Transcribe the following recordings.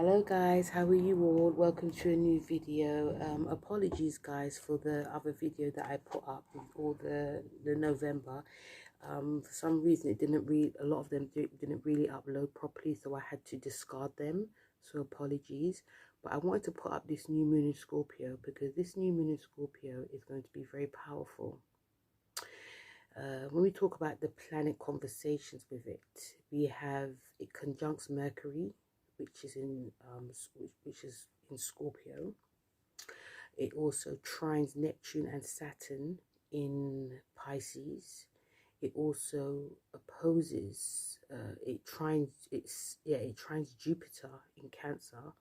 Hello guys, how are you all? Welcome to a new video. Apologies guys for the other video that I put up with all the November. For some reason it didn't really, a lot of them didn't really upload properly, so I had to discard them. So apologies. But I wanted to put up this new moon in Scorpio because this new moon in Scorpio is going to be very powerful. When we talk about the planet conversations with it, we have it conjuncts Mercury, which is in Scorpio. It also trines Neptune and Saturn in Pisces. It also opposes. It trines Jupiter in Cancer,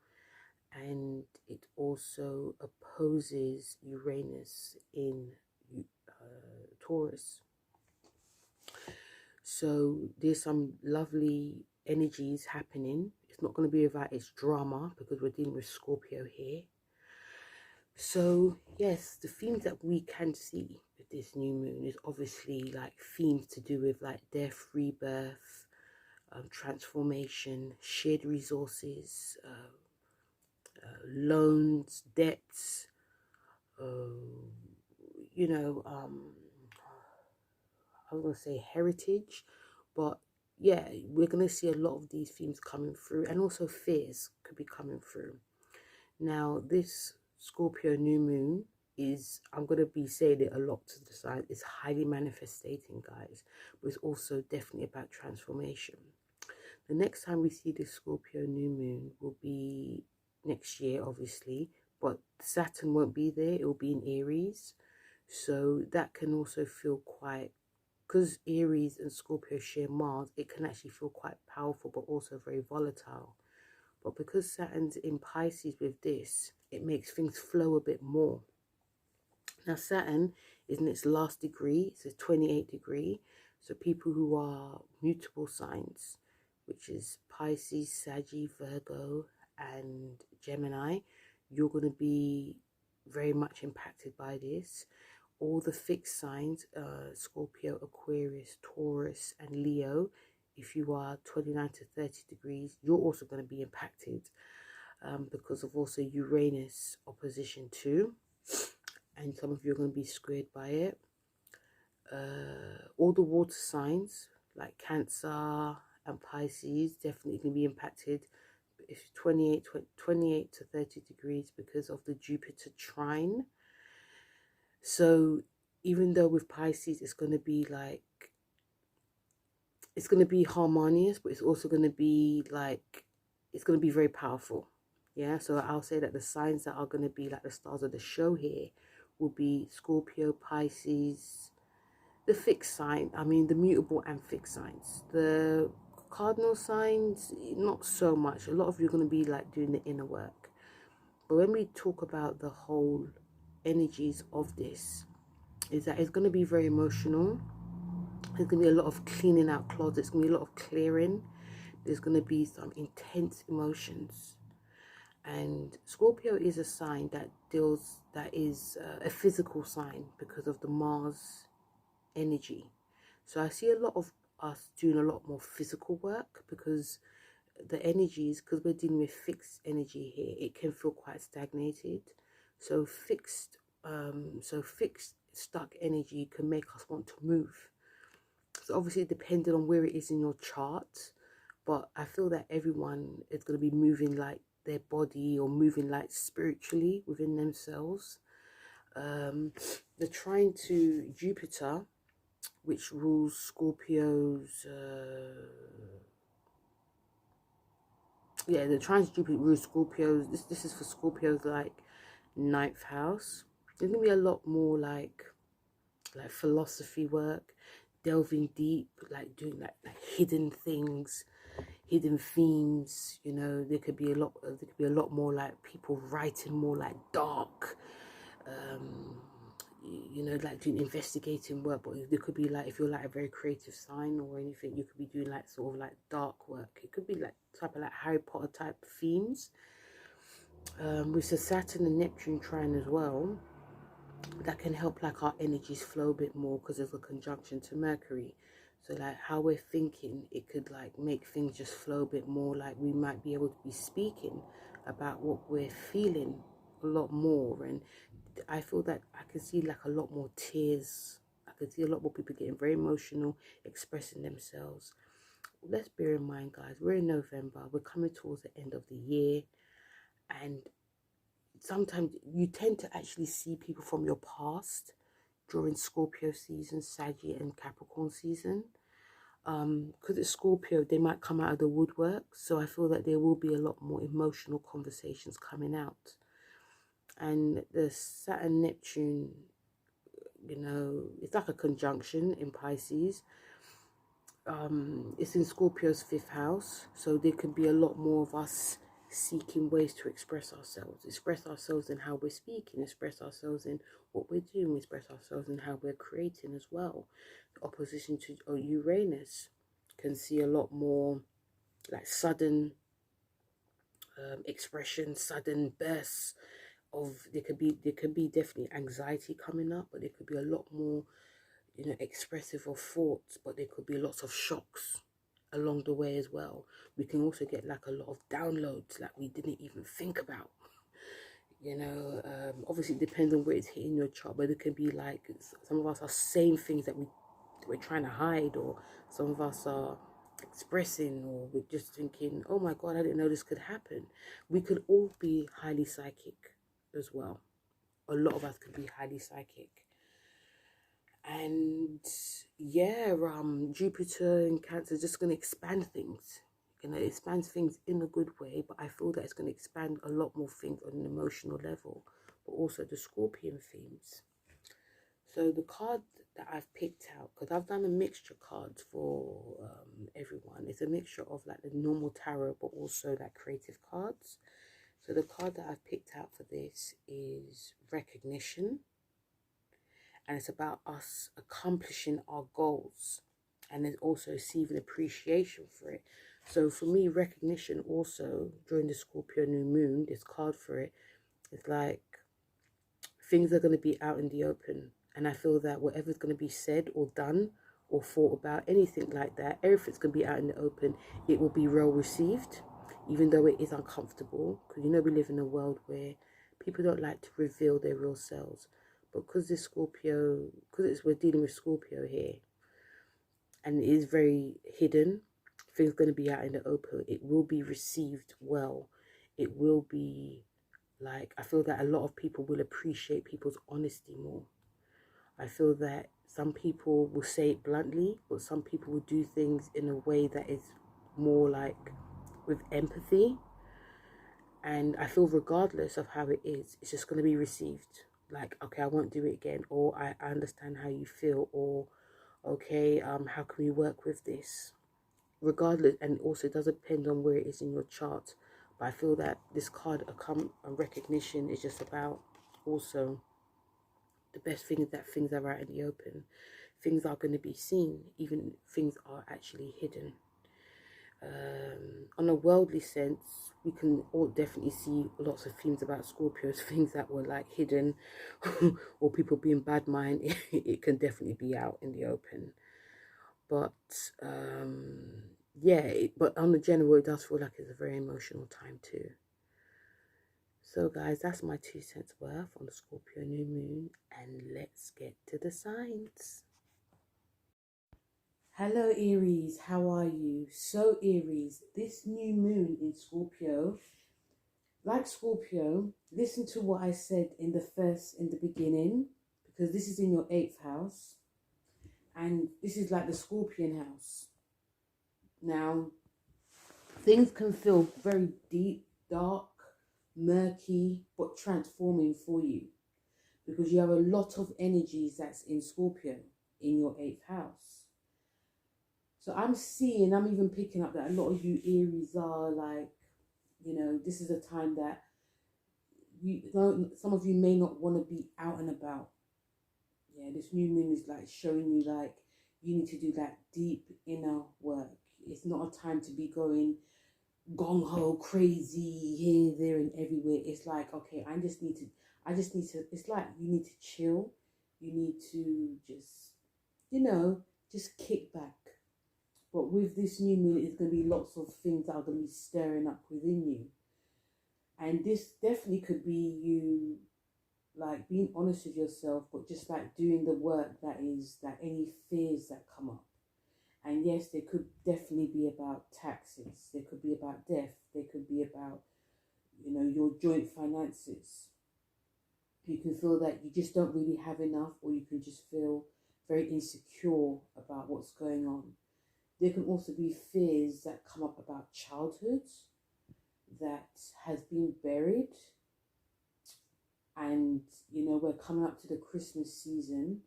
and it also opposes Uranus in Taurus. So there's some lovely energies happening. It's not going to be about its drama because we're dealing with Scorpio here. So yes, the themes that we can see with this new moon is obviously like themes to do with like death, rebirth, transformation, shared resources, loans, debts, you know, I was going to say heritage, but yeah, we're going to see a lot of these themes coming through, and also fears could be coming through. Now, this Scorpio new moon is, I'm going to be saying it a lot to the side, it's highly manifestating, guys, but it's also definitely about transformation. The next time we see this Scorpio new moon will be next year, obviously, but Saturn won't be there, it will be in Aries. So that can also feel quite, because Aries and Scorpio share Mars, it can actually feel quite powerful, but also very volatile. But because Saturn's in Pisces with this, it makes things flow a bit more. Now, Saturn is in its last degree, it's a 28 degree. So people who are mutable signs, which is Pisces, Sagittarius, Virgo, and Gemini, you're going to be very much impacted by this. All the fixed signs, Scorpio, Aquarius, Taurus, and Leo, if you are 29 to 30 degrees, you're also going to be impacted because of also Uranus opposition too. And some of you are going to be squared by it. All the water signs like Cancer and Pisces definitely can be impacted. If 28 to 30 degrees because of the Jupiter trine. So even though with Pisces it's going to be like, it's going to be harmonious, but it's also going to be like, it's going to be very powerful. Yeah, so I'll say that the signs that are going to be like the stars of the show here will be Scorpio, Pisces, the fixed sign, I mean the mutable and fixed signs. The cardinal signs, not so much. A lot of you are going to be like doing the inner work. But when we talk about the whole energies of this, is that it's going to be very emotional. There's going to be a lot of cleaning out closets. It's going to be a lot of clearing. There's going to be some intense emotions. And Scorpio is a sign that is a physical sign because of the Mars energy. So I see a lot of us doing a lot more physical work because the energies, because we're dealing with fixed energy here, it can feel quite stagnated. So fixed stuck energy can make us want to move. So obviously depending on where it is in your chart, but I feel that everyone is going to be moving like their body or moving like spiritually within themselves. They're trying to Jupiter, which rules Scorpio's the trines Jupiter rules Scorpio's. This is for Scorpio's like 9th house. There's gonna be a lot more like philosophy work, delving deep, like doing like hidden things, hidden themes. You know, there could be a lot more like people writing more like dark. You know, like doing investigating work, but there could be like, if you're like a very creative sign or anything, you could be doing like sort of like dark work. It could be like type of like Harry Potter type themes. With the Saturn and Neptune trine as well, that can help like our energies flow a bit more because there's a conjunction to Mercury. So like how we're thinking, it could like make things just flow a bit more. Like we might be able to be speaking about what we're feeling a lot more. And I feel that I can see like a lot more tears. I can see a lot more people getting very emotional, expressing themselves. Let's bear in mind, guys, we're in November. We're coming towards the end of the year. And sometimes you tend to actually see people from your past during Scorpio season, Sagittarius and Capricorn season. Because it's Scorpio, they might come out of the woodwork. So I feel that there will be a lot more emotional conversations coming out. And the Saturn Neptune, you know, it's like a conjunction in Pisces. It's in Scorpio's 5th house, so there could be a lot more of us seeking ways to express ourselves in how we're speaking, express ourselves in what we're doing, express ourselves in how we're creating as well. The opposition to Uranus can see a lot more like sudden expression, sudden bursts of there could be definitely anxiety coming up, but there could be a lot more, you know, expressive of thoughts, but there could be lots of shocks along the way as well. We can also get like a lot of downloads like we didn't even think about. You know, obviously it depends on where it's hitting your chart, but it can be like some of us are saying things that we're trying to hide, or some of us are expressing, or we're just thinking, oh my god, I didn't know this could happen. We could all be highly psychic as well. A lot of us could be highly psychic. And yeah, Jupiter in Cancer is just going to expand things. It expands things in a good way, but I feel that it's going to expand a lot more things on an emotional level, but also the Scorpion themes. So the card that I've picked out, because I've done a mixture cards for everyone. It's a mixture of like the normal tarot, but also like creative cards. So the card that I've picked out for this is Recognition. And it's about us accomplishing our goals, and then also receiving appreciation for it. So for me, recognition also during the Scorpio new moon, this card for it is like things are going to be out in the open. And I feel that whatever's going to be said or done or thought about, anything like that, everything's going to be out in the open. It will be well received, even though it is uncomfortable. Because, you know, we live in a world where people don't like to reveal their real selves. But because this Scorpio, we're dealing with Scorpio here, and it is very hidden, things going to be out in the open. It will be received well. It will be like, I feel that a lot of people will appreciate people's honesty more. I feel that some people will say it bluntly, but some people will do things in a way that is more like with empathy. And I feel regardless of how it is, it's just going to be received. Like, okay, I won't do it again, or I understand how you feel, or okay, how can we work with this? Regardless, and also it does depend on where it is in your chart. But I feel that this card, a recognition, is just about also the best thing is that things are out in the open. Things are going to be seen, even things are actually hidden. On a worldly sense, we can all definitely see lots of themes about Scorpios, things that were like hidden or people being bad mind. It can definitely be out in the open. But yeah, but on the general, it does feel like it's a very emotional time too. So guys, that's my 2 cents worth on the Scorpio new moon, and let's get to the signs. Hello Aries, how are you? So Aries, this new moon in Scorpio, like Scorpio, listen to what I said in the beginning, because this is in your 8th house, and this is like the Scorpion house. Now, things can feel very deep, dark, murky, but transforming for you, because you have a lot of energies that's in Scorpio in your 8th house. So I'm even picking up that a lot of you Aries are like, you know, this is a time that some of you may not want to be out and about. Yeah, this new moon is like showing you like you need to do that deep inner work. It's not a time to be going gung-ho crazy here, there and everywhere. It's like, okay, I just need to, it's like you need to chill. You need to just, you know, just kick back. But with this new moon, it's going to be lots of things that are going to be stirring up within you. And this definitely could be you, like, being honest with yourself, but just like doing the work that is like any fears that come up. And yes, they could definitely be about taxes. They could be about death. They could be about, you know, your joint finances. You can feel that you just don't really have enough, or you can just feel very insecure about what's going on. There can also be fears that come up about childhood that has been buried. And, you know, we're coming up to the Christmas season.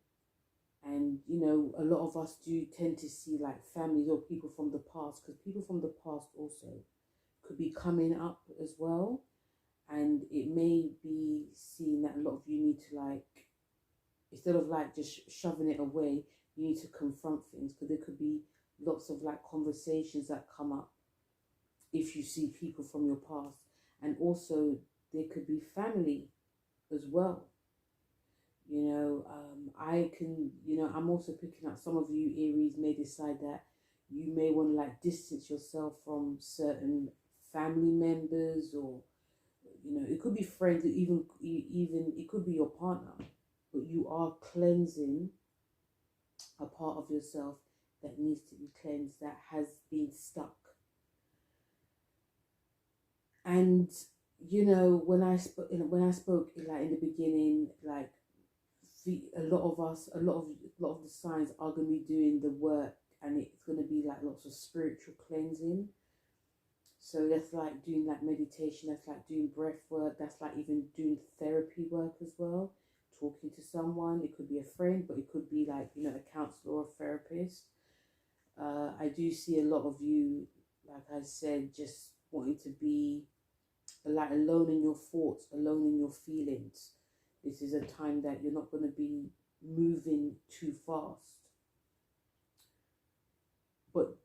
And, you know, a lot of us do tend to see like families or people from the past, because people from the past also could be coming up as well. And it may be seen that a lot of you need to, like, instead of like just shoving it away, you need to confront things, because there could be lots of like conversations that come up if you see people from your past. And also there could be family as well. You know, I'm also picking up some of you Aries may decide that you may want to like distance yourself from certain family members, or, you know, it could be friends, even it could be your partner, but you are cleansing a part of yourself that needs to be cleansed, that has been stuck. And, you know, when I spoke like in the beginning, like, a lot of the signs are going to be doing the work, and it's going to be like lots of spiritual cleansing. So that's like doing like meditation, that's like doing breath work, that's like even doing therapy work as well, talking to someone. It could be a friend, but it could be like, you know, a counselor or a therapist. I do see a lot of you, like I said, just wanting to be like alone in your thoughts, alone in your feelings. This is a time that you're not going to be moving too fast. But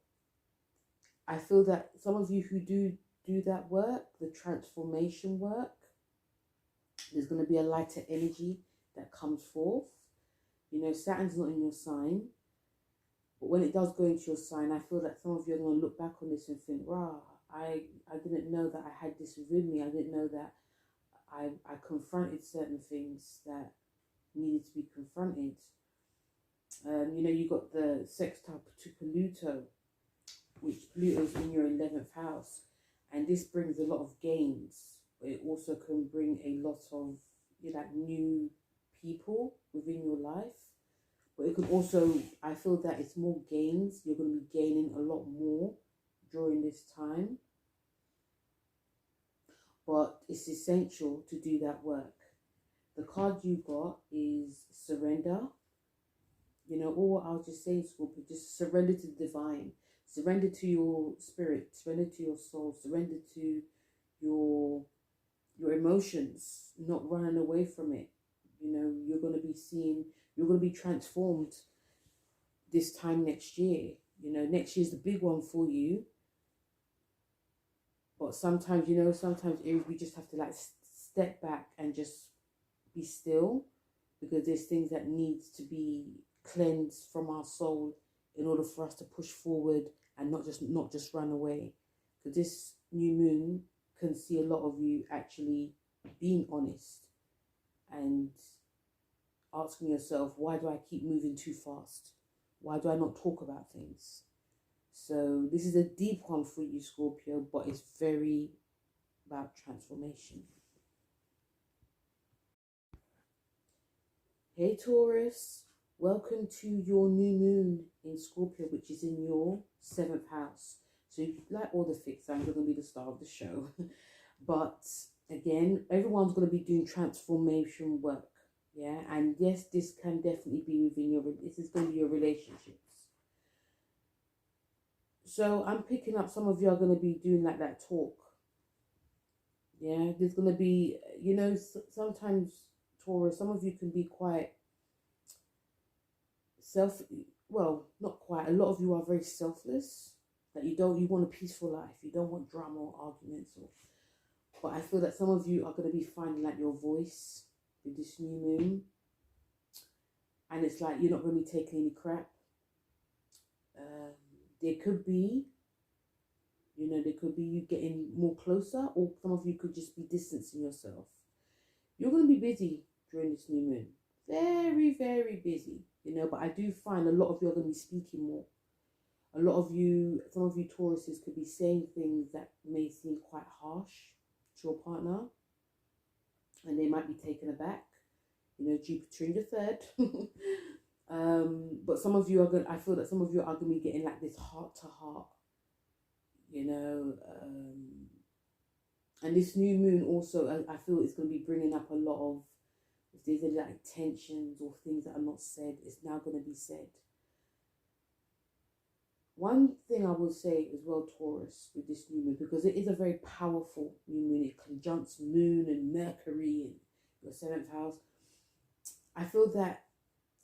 I feel that some of you who do that work, the transformation work, there's going to be a lighter energy that comes forth. You know, Saturn's not in your sign, but when it does go into your sign, I feel that some of you are going to look back on this and think, "Rah, I didn't know that I had this within me. I didn't know that I confronted certain things that needed to be confronted." You know, you got the sextile to Pluto, which Pluto's in your 11th house, and this brings a lot of gains, but it also can bring a lot of, you know, like new people within your life. But it could also, I feel that it's more gains. You're going to be gaining a lot more during this time. But it's essential to do that work. The card you got is surrender. You know, all I was just saying, Scorpio, just surrender to the divine. Surrender to your spirit. Surrender to your soul. Surrender to your emotions. Not running away from it. You know, you're going to be transformed this time next year. You know, next year's the big one for you. But sometimes, you know, Aries, we just have to like step back and just be still, because there's things that needs to be cleansed from our soul in order for us to push forward and not just run away. Because this new moon can see a lot of you actually being honest and asking yourself, why do I keep moving too fast? Why do I not talk about things? So this is a deep one for you, Scorpio, but it's very about transformation. Hey Taurus, welcome to your new moon in Scorpio, which is in your 7th house. So if you like all the fixed signs, you're going to be the star of the show. But again, everyone's going to be doing transformation work. Yeah, and yes, this can definitely be within this is going to be your relationships. So I'm picking up some of you are going to be doing like that talk. Yeah, there's going to be, you know, sometimes Taurus, some of you can be quite not quite. A lot of you are very selfless. That you want a peaceful life. You don't want drama or arguments. But I feel that some of you are going to be finding like your voice with this new moon. And it's like you're not going to be taking any crap. there could be, there could be you getting more closer, or some of you could just be distancing yourself. You're going to be busy during this new moon. Very, very busy, but I do find a lot of you are going to be speaking more. A lot of you, some of you Tauruses could be saying things that may seem quite harsh to your partner, and they might be taken aback. Jupiter in the third. But some of you are I feel that some of you are going to be getting like this heart to heart, and this new moon also, I feel it's going to be bringing up a lot of, if there's any like tensions or things that are not said, it's now going to be said. One thing I will say as well, Taurus, with this new moon, because it is a very powerful new moon, it conjuncts Moon and Mercury in your 7th house. I feel that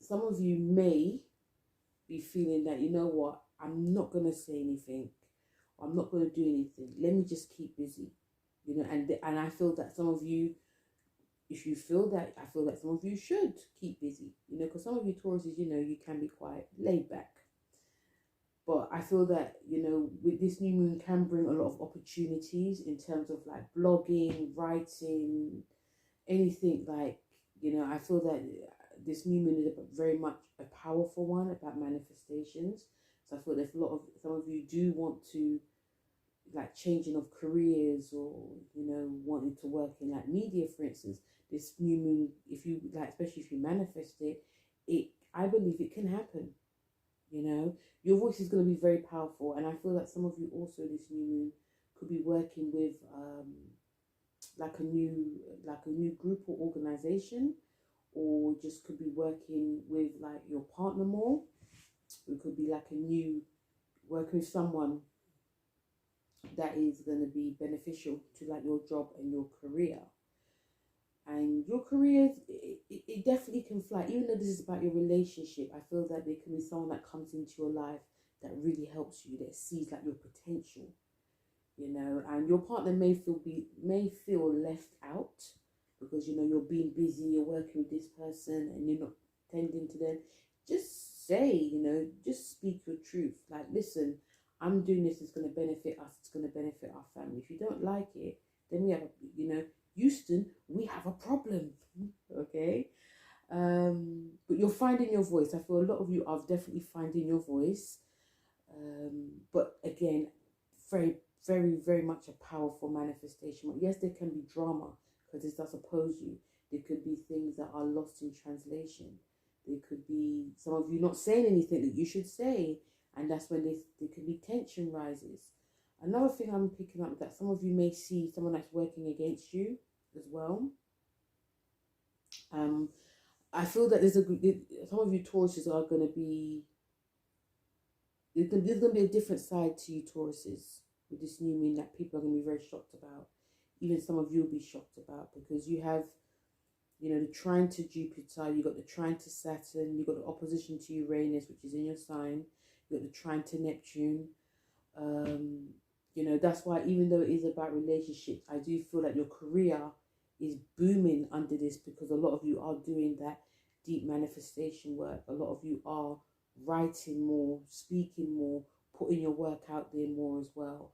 some of you may be feeling that, you know what, I'm not going to say anything, or I'm not going to do anything. Let me just keep busy, and I feel that some of you, if you feel that, I feel that some of you should keep busy, because some of you Tauruses, you can be quite laid back. But I feel that, with this new moon can bring a lot of opportunities in terms of like blogging, writing, anything like, I feel that this new moon is very much a powerful one about manifestations. So I feel there's some of you do want to, like, changing of careers, or, wanting to work in like media, for instance. This new moon, if you like, especially if you manifest it, I believe it can happen. Your voice is going to be very powerful, and I feel that some of you also this new moon could be working with like a new group or organization, or just could be working with like your partner more. It could be like working with someone that is going to be beneficial to like your job and your career. And your career, it definitely can fly. Even though this is about your relationship, I feel that there can be someone that comes into your life that really helps you, that sees like your potential, and your partner may feel left out because, you're being busy, you're working with this person and you're not tending to them. Just say, just speak your truth. Like, listen, I'm doing this, it's going to benefit us, it's going to benefit our family. If you don't like it, then we have, Houston, we have a problem, okay? But you're finding your voice. I feel a lot of you are definitely finding your voice. But again, very, very, very much a powerful manifestation. But yes, there can be drama, because this does oppose you. There could be things that are lost in translation. There could be some of you not saying anything that you should say, and that's when there could be tension rises. Another thing I'm picking up is that some of you may see someone that's working against you as well. I feel that some of you Tauruses are going to be, there's going to be a different side to you Tauruses with this new moon that people are going to be very shocked about. Even some of you will be shocked about, because you have, the trine to Jupiter, you got the trine to Saturn, you got the opposition to Uranus, which is in your sign, you got the trine to Neptune. That's why, even though it is about relationships, I do feel that your career is booming under this, because a lot of you are doing that deep manifestation work. A lot of you are writing more, speaking more, putting your work out there more as well.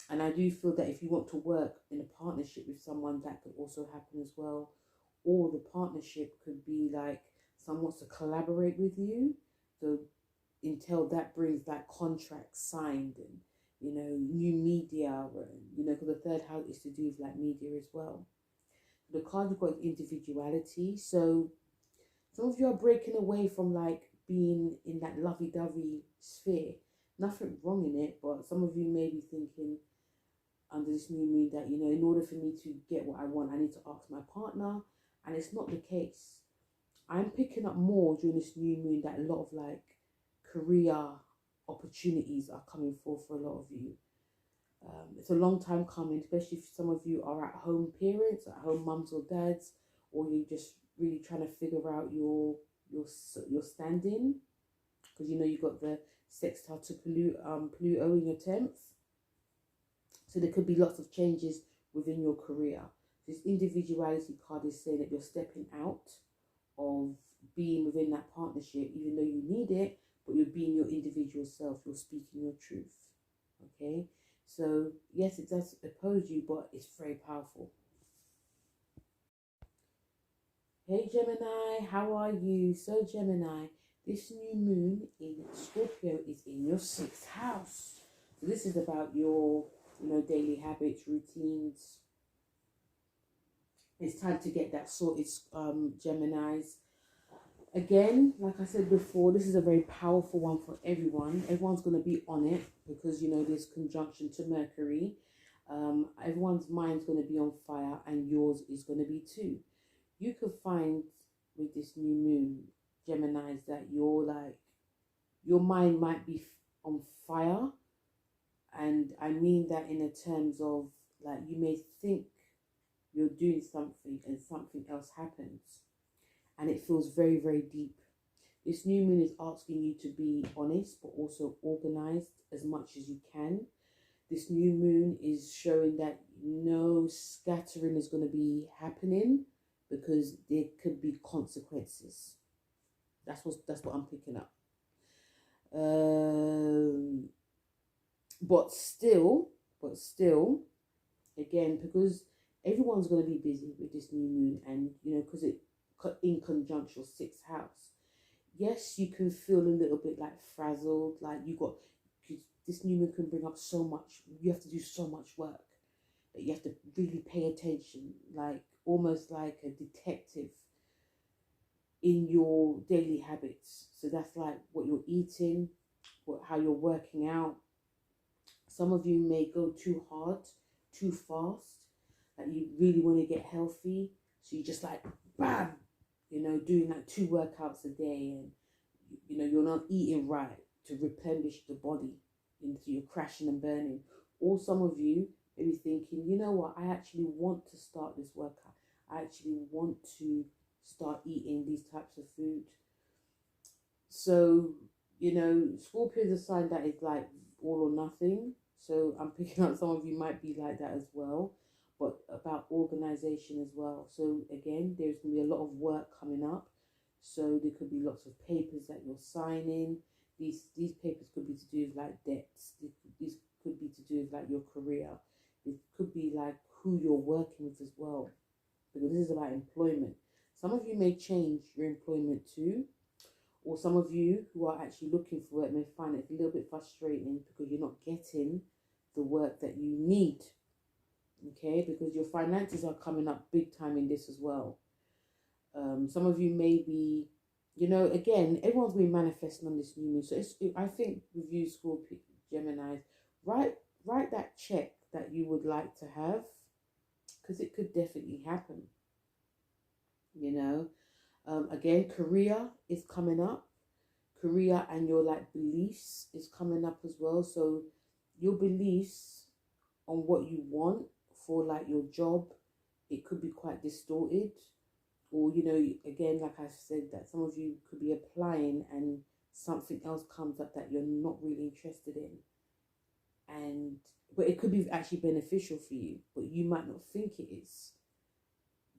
And I do feel that if you want to work in a partnership with someone, that could also happen as well. Or the partnership could be like someone wants to collaborate with you. So until that brings like contracts signed and, new media, because the third house is to do with like media as well. The card you've got individuality. So some of you are breaking away from like being in that lovey-dovey sphere. Nothing wrong in it, but some of you may be thinking under this new moon that, in order for me to get what I want, I need to ask my partner. And it's not the case. I'm picking up more during this new moon that a lot of like career opportunities are coming forth for a lot of you. It's a long time coming, especially if some of you are at home parents, at home mums or dads, or you're just really trying to figure out your standing, because you've got the sextile to Pluto in your 10th. So there could be lots of changes within your career. This individuality card is saying that you're stepping out of being within that partnership, even though you need it, but you're being your individual self. You're speaking your truth. Okay, so yes, it does oppose you, but it's very powerful. Hey Gemini, how are you? So Gemini, this new moon in Scorpio is in your sixth house. So this is about your, daily habits, routines. It's time to get that sorted, Geminis. Again, like I said before, this is a very powerful one for everyone. Everyone's going to be on it because, there's conjunction to Mercury. Everyone's mind's going to be on fire and yours is going to be too. You could find with this new moon, Geminis, that your mind might be on fire. And I mean that in a terms of like you may think you're doing something and something else happens. And it feels very, very deep. This new moon is asking you to be honest, but also organized as much as you can. This new moon is showing that no scattering is going to be happening because there could be consequences. That's what I'm picking up. But still, again, because everyone's going to be busy with this new moon, and because it in conjunction sixth house. Yes, you can feel a little bit like frazzled, like this new moon can bring up so much. You have to do so much work that you have to really pay attention, like almost like a detective in your daily habits. So that's like what you're eating, how you're working out. Some of you may go too hard, too fast, like you really want to get healthy. So you just like, bam, doing like 2 workouts a day, and you're not eating right to replenish the body, into you're crashing and burning. Or some of you may be thinking, you know what, I actually want to start this workout. I actually want to start eating these types of food. So, Scorpio is a sign that is like all or nothing. So I'm picking up some of you might be like that as well, but about organization as well. So again, there's going to be a lot of work coming up. So there could be lots of papers that you're signing. These papers could be to do with like debts. These could be to do with like your career. It could be like who you're working with as well, because this is about employment. Some of you may change your employment too, or some of you who are actually looking for it may find it a little bit frustrating because you're not getting the work that you need. Okay, because your finances are coming up big time in this as well. Some of you may be, again, everyone's been manifesting on this new moon. So I think with you, Scorpio, Geminis, write that check that you would like to have, because it could definitely happen. Again, career is coming up. Career and your like beliefs is coming up as well. So your beliefs on what you want for like your job, it could be quite distorted. Or, again, like I said, that some of you could be applying and something else comes up that you're not really interested in. But it could be actually beneficial for you, but you might not think it is.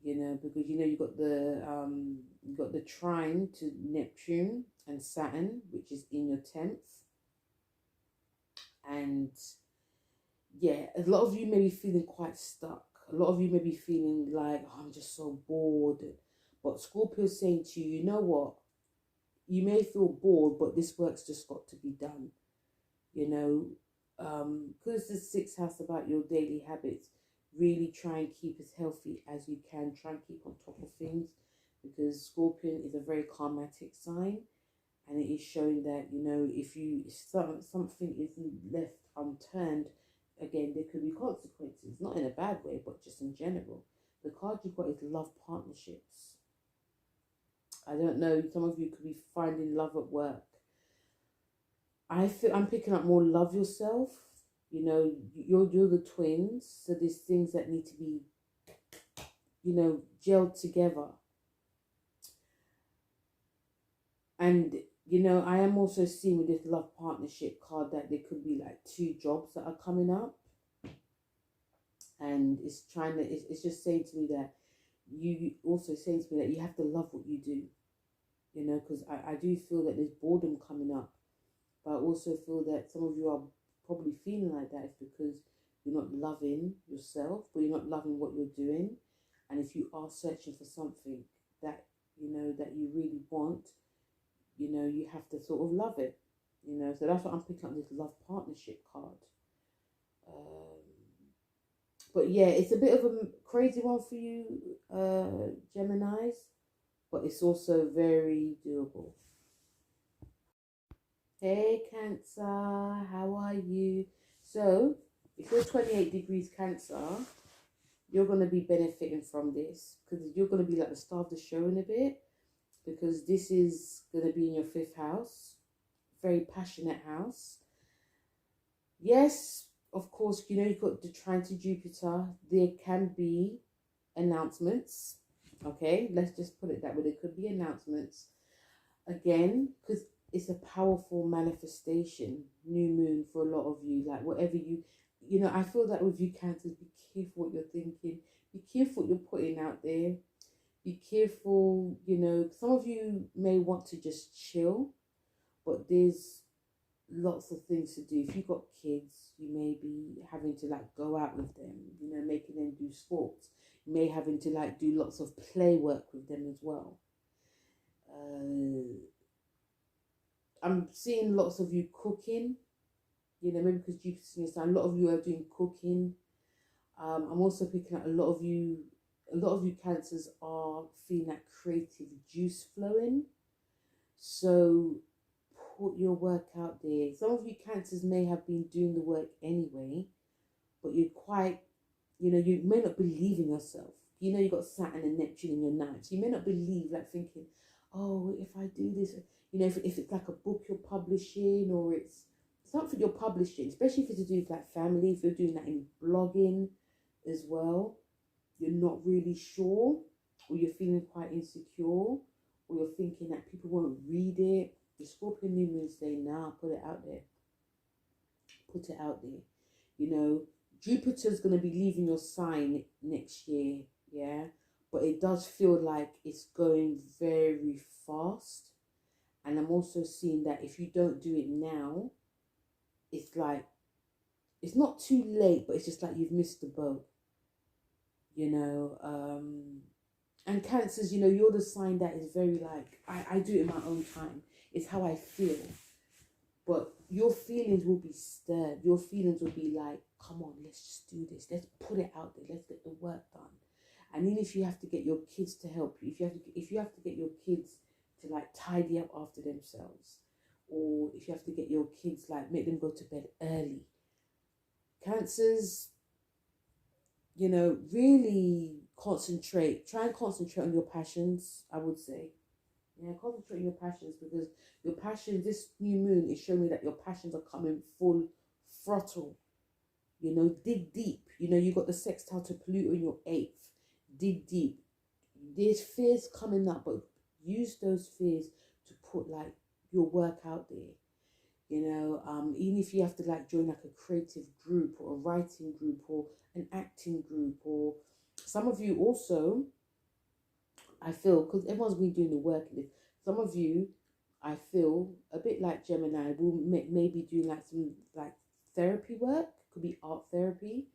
Because you've got the trine to Neptune and Saturn, which is in your 10th. And yeah, a lot of you may be feeling quite stuck. A lot of you may be feeling like, oh, I'm just so bored. But Scorpio's saying to you, you know what? You may feel bored, but this work's just got to be done. Because the sixth house about your daily habits, really try and keep as healthy as you can. Try and keep on top of things, because Scorpion is a very karmatic sign, and it is showing that if something is left unturned, again there could be consequences, not in a bad way, but just in general. The card you've got is love partnerships. I don't know, some of you could be finding love at work. I feel I'm picking up more love yourself. You're the twins, so there's things that need to be, gelled together. And I am also seeing with this love partnership card that there could be like 2 jobs that are coming up, and it's just saying to me that you also saying to me that you have to love what you do, because I do feel that there's boredom coming up. But I also feel that some of you are probably feeling like that is because you're not loving yourself, but you're not loving what you're doing. And if you are searching for something that, you know, that you really want, you know, you have to sort of love it, you know. So that's what I'm picking up this love partnership card. But yeah, it's a bit of a crazy one for you, Geminis, but it's also very doable. Hey Cancer, how are you? So, if you're 28 degrees Cancer, you're going to be benefiting from this because you're going to be like the star of the show in a bit, because this is going to be in your 5th house, very passionate house. Yes, of course, you know, you've got the trine to Jupiter. There can be announcements. Okay, let's just put it that way. There could be announcements again, because it's a powerful manifestation, new moon for a lot of you. Like whatever you know, I feel that with you Cancers, be careful what you're thinking. Be careful what you're putting out there. Be careful, you know, some of you may want to just chill, but there's lots of things to do. If you've got kids, you may be having to like go out with them, you know, making them do sports. You may having to like do lots of play work with them as well. I'm seeing lots of you cooking, you know, maybe because Jupiter's in your sign, a lot of you are doing cooking. I'm also picking up a lot of you Cancers are feeling that creative juice flowing. So put your work out there. Some of you Cancers may have been doing the work anyway, but you're quite, you know, you may not believe in yourself. You know, you got Saturn and Neptune in your ninth. So you may not believe, like thinking, oh, if I do this, you know, if it's like a book you're publishing, or it's something you're publishing, especially if it's to do with like family, if you're doing that in blogging as well, you're not really sure, or you're feeling quite insecure, or you're thinking that people won't read it. The Scorpio new moon saying, nah, put it out there. Put it out there. You know, Jupiter's going to be leaving your sign next year, yeah? But it does feel like it's going very fast. And I'm also seeing that if you don't do it now, it's like, it's not too late, but it's just like you've missed the boat, you know? And Cancers, you know, you're the sign that is very like, I do it in my own time. It's how I feel. But your feelings will be stirred. Your feelings will be like, come on, let's just do this. Let's put it out there. Let's get the work done. And even if you have to get your kids to help you, if you have to get your kids to like tidy up after themselves, or if you have to get your kids, like make them go to bed early. Cancers, you know, really concentrate. Try and concentrate on your passions, I would say. Yeah, concentrate on your passions, because your passions, this new moon is showing me that your passions are coming full throttle. You know, dig deep. You know, you got the sextile to Pluto in your 8th. Dig deep. There's fears coming up, but use those fears to put like your work out there. You know, even if you have to like join like a creative group or a writing group or an acting group, or some of you also, I feel, because everyone's been doing the work in this, some of you, I feel, a bit like Gemini, will maybe do like some like therapy work, could be art therapy,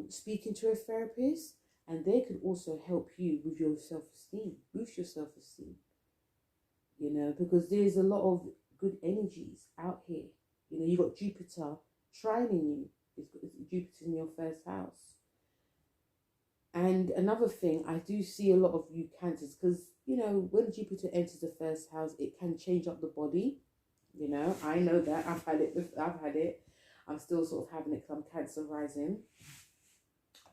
speaking to a therapist, and they could also help you with your self-esteem, boost your self-esteem, you know, because there's a lot of good energies out here. You know, you got Jupiter trining you, it's Jupiter in your 1st house. And another thing, I do see a lot of you Cancers, because, you know, when Jupiter enters the 1st house, it can change up the body. You know, I know that. I've had it. I'm still sort of having it because I'm Cancer rising.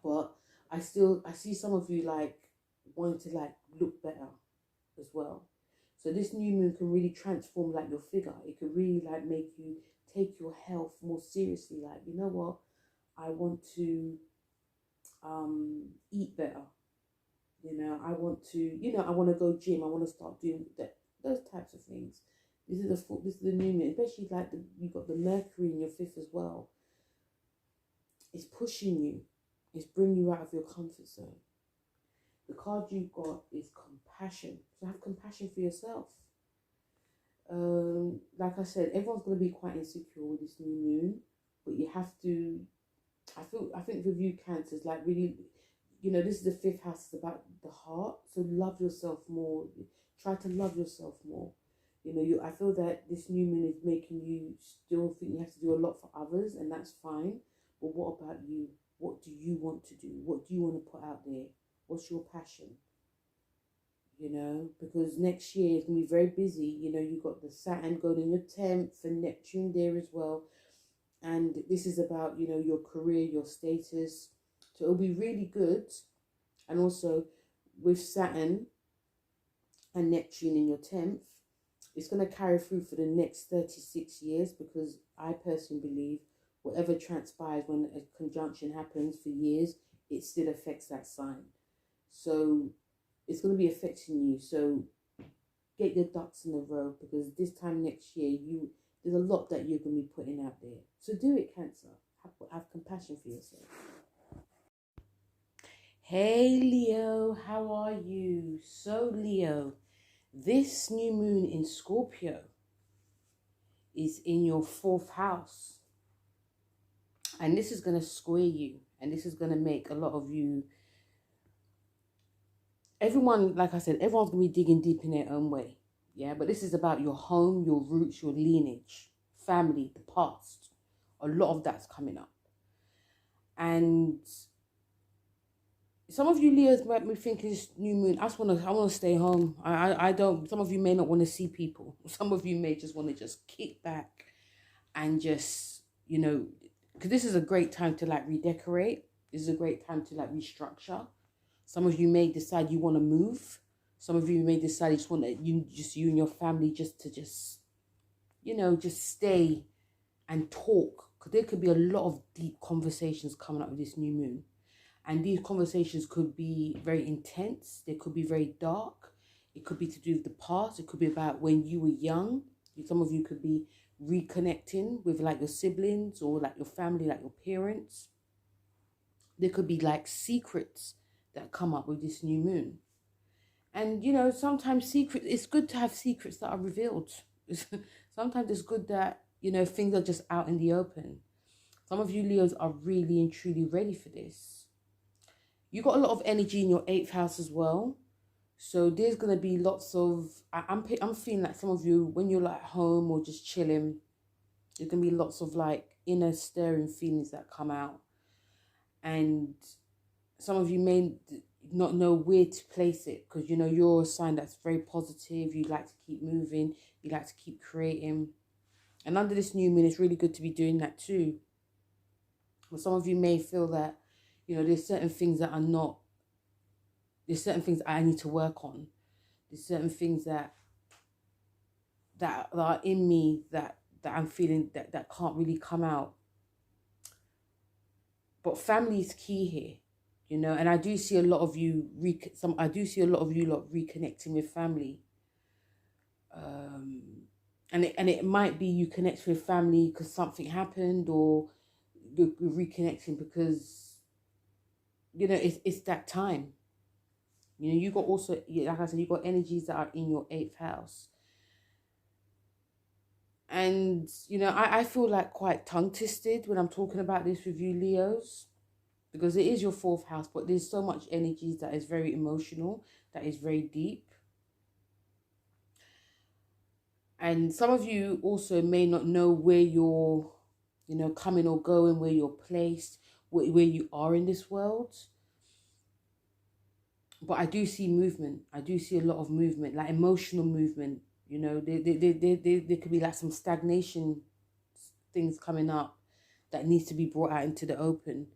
But I see some of you like wanting to like look better as well. So this new moon can really transform like your figure. It could really like make you take your health more seriously. Like, you know what? I want to eat better. You know, I want to, you know, I want to go gym. I want to start doing that, those types of things. This is the new moon, especially like you've got the Mercury in your 5th as well. It's pushing you. It's bringing you out of your comfort zone. The card you've got is compassion. So have compassion for yourself. Like I said, everyone's gonna be quite insecure with this new moon, but you have to. I think with you cancers, like really, this is the fifth house. It's about the heart. So love yourself more. Try to love yourself more. I feel that this new moon is making you still think you have to do a lot for others, and that's fine. But what about you? What do you want to do? What do you want to put out there? What's your passion? Because next year is going to be very busy. You've got the Saturn going in your 10th and Neptune there as well. And this is about, your career, your status. So it'll be really good. And also with Saturn and Neptune in your 10th, it's going to carry through for the next 36 years, because I personally believe whatever transpires when a conjunction happens for years, it still affects that sign. So it's going to be affecting you. So get your ducks in a row, because this time next year, there's a lot that you're going to be putting out there. So do it, Cancer. Have compassion for yourself. Hey, Leo, how are you? So, Leo, this new moon in Scorpio is in your 4th house. And this is going to square you. And this is going to make a lot of you... Everyone, like I said, everyone's going to be digging deep in their own way. Yeah, but this is about your home, your roots, your lineage, family, the past. A lot of that's coming up. And some of you Leos might be thinking this new moon, I want to stay home. I don't, some of you may not want to see people. Some of you may just want to just kick back and just, because this is a great time to like redecorate. This is a great time to like restructure. Some of you may decide you want to move. Some of you may decide you just want you and your family just stay and talk. Because there could be a lot of deep conversations coming up with this new moon. And these conversations could be very intense. They could be very dark. It could be to do with the past. It could be about when you were young. Some of you could be reconnecting with like your siblings or like your family, like your parents. There could be like secrets that come up with this new moon. And, sometimes it's good to have secrets that are revealed. Sometimes it's good that, things are just out in the open. Some of you Leos are really and truly ready for this. You got a lot of energy in your 8th house as well. So there's going to be lots of... I'm feeling like some of you, when you're like home or just chilling, there's going to be lots of like inner stirring feelings that come out. And some of you may not know where to place it, because you're a sign that's very positive. You like to keep moving, you like to keep creating, and under this new moon it's really good to be doing that too. But some of you may feel that there's certain things that I need to work on. There's certain things that are in me that I'm feeling that can't really come out. But family is key here. And I do see a lot of you reconnecting with family. And it might be you connect with family because something happened, or you're reconnecting because it's that time. You got also, like I said, you got energies that are in your 8th house. And I feel like quite tongue-twisted when I'm talking about this with you Leos, because it is your 4th house, but there's so much energy that is very emotional, that is very deep. And some of you also may not know where you're, coming or going, where you're placed, where you are in this world. But I do see movement. I do see a lot of movement, like emotional movement. There could be like some stagnation things coming up that needs to be brought out into the open.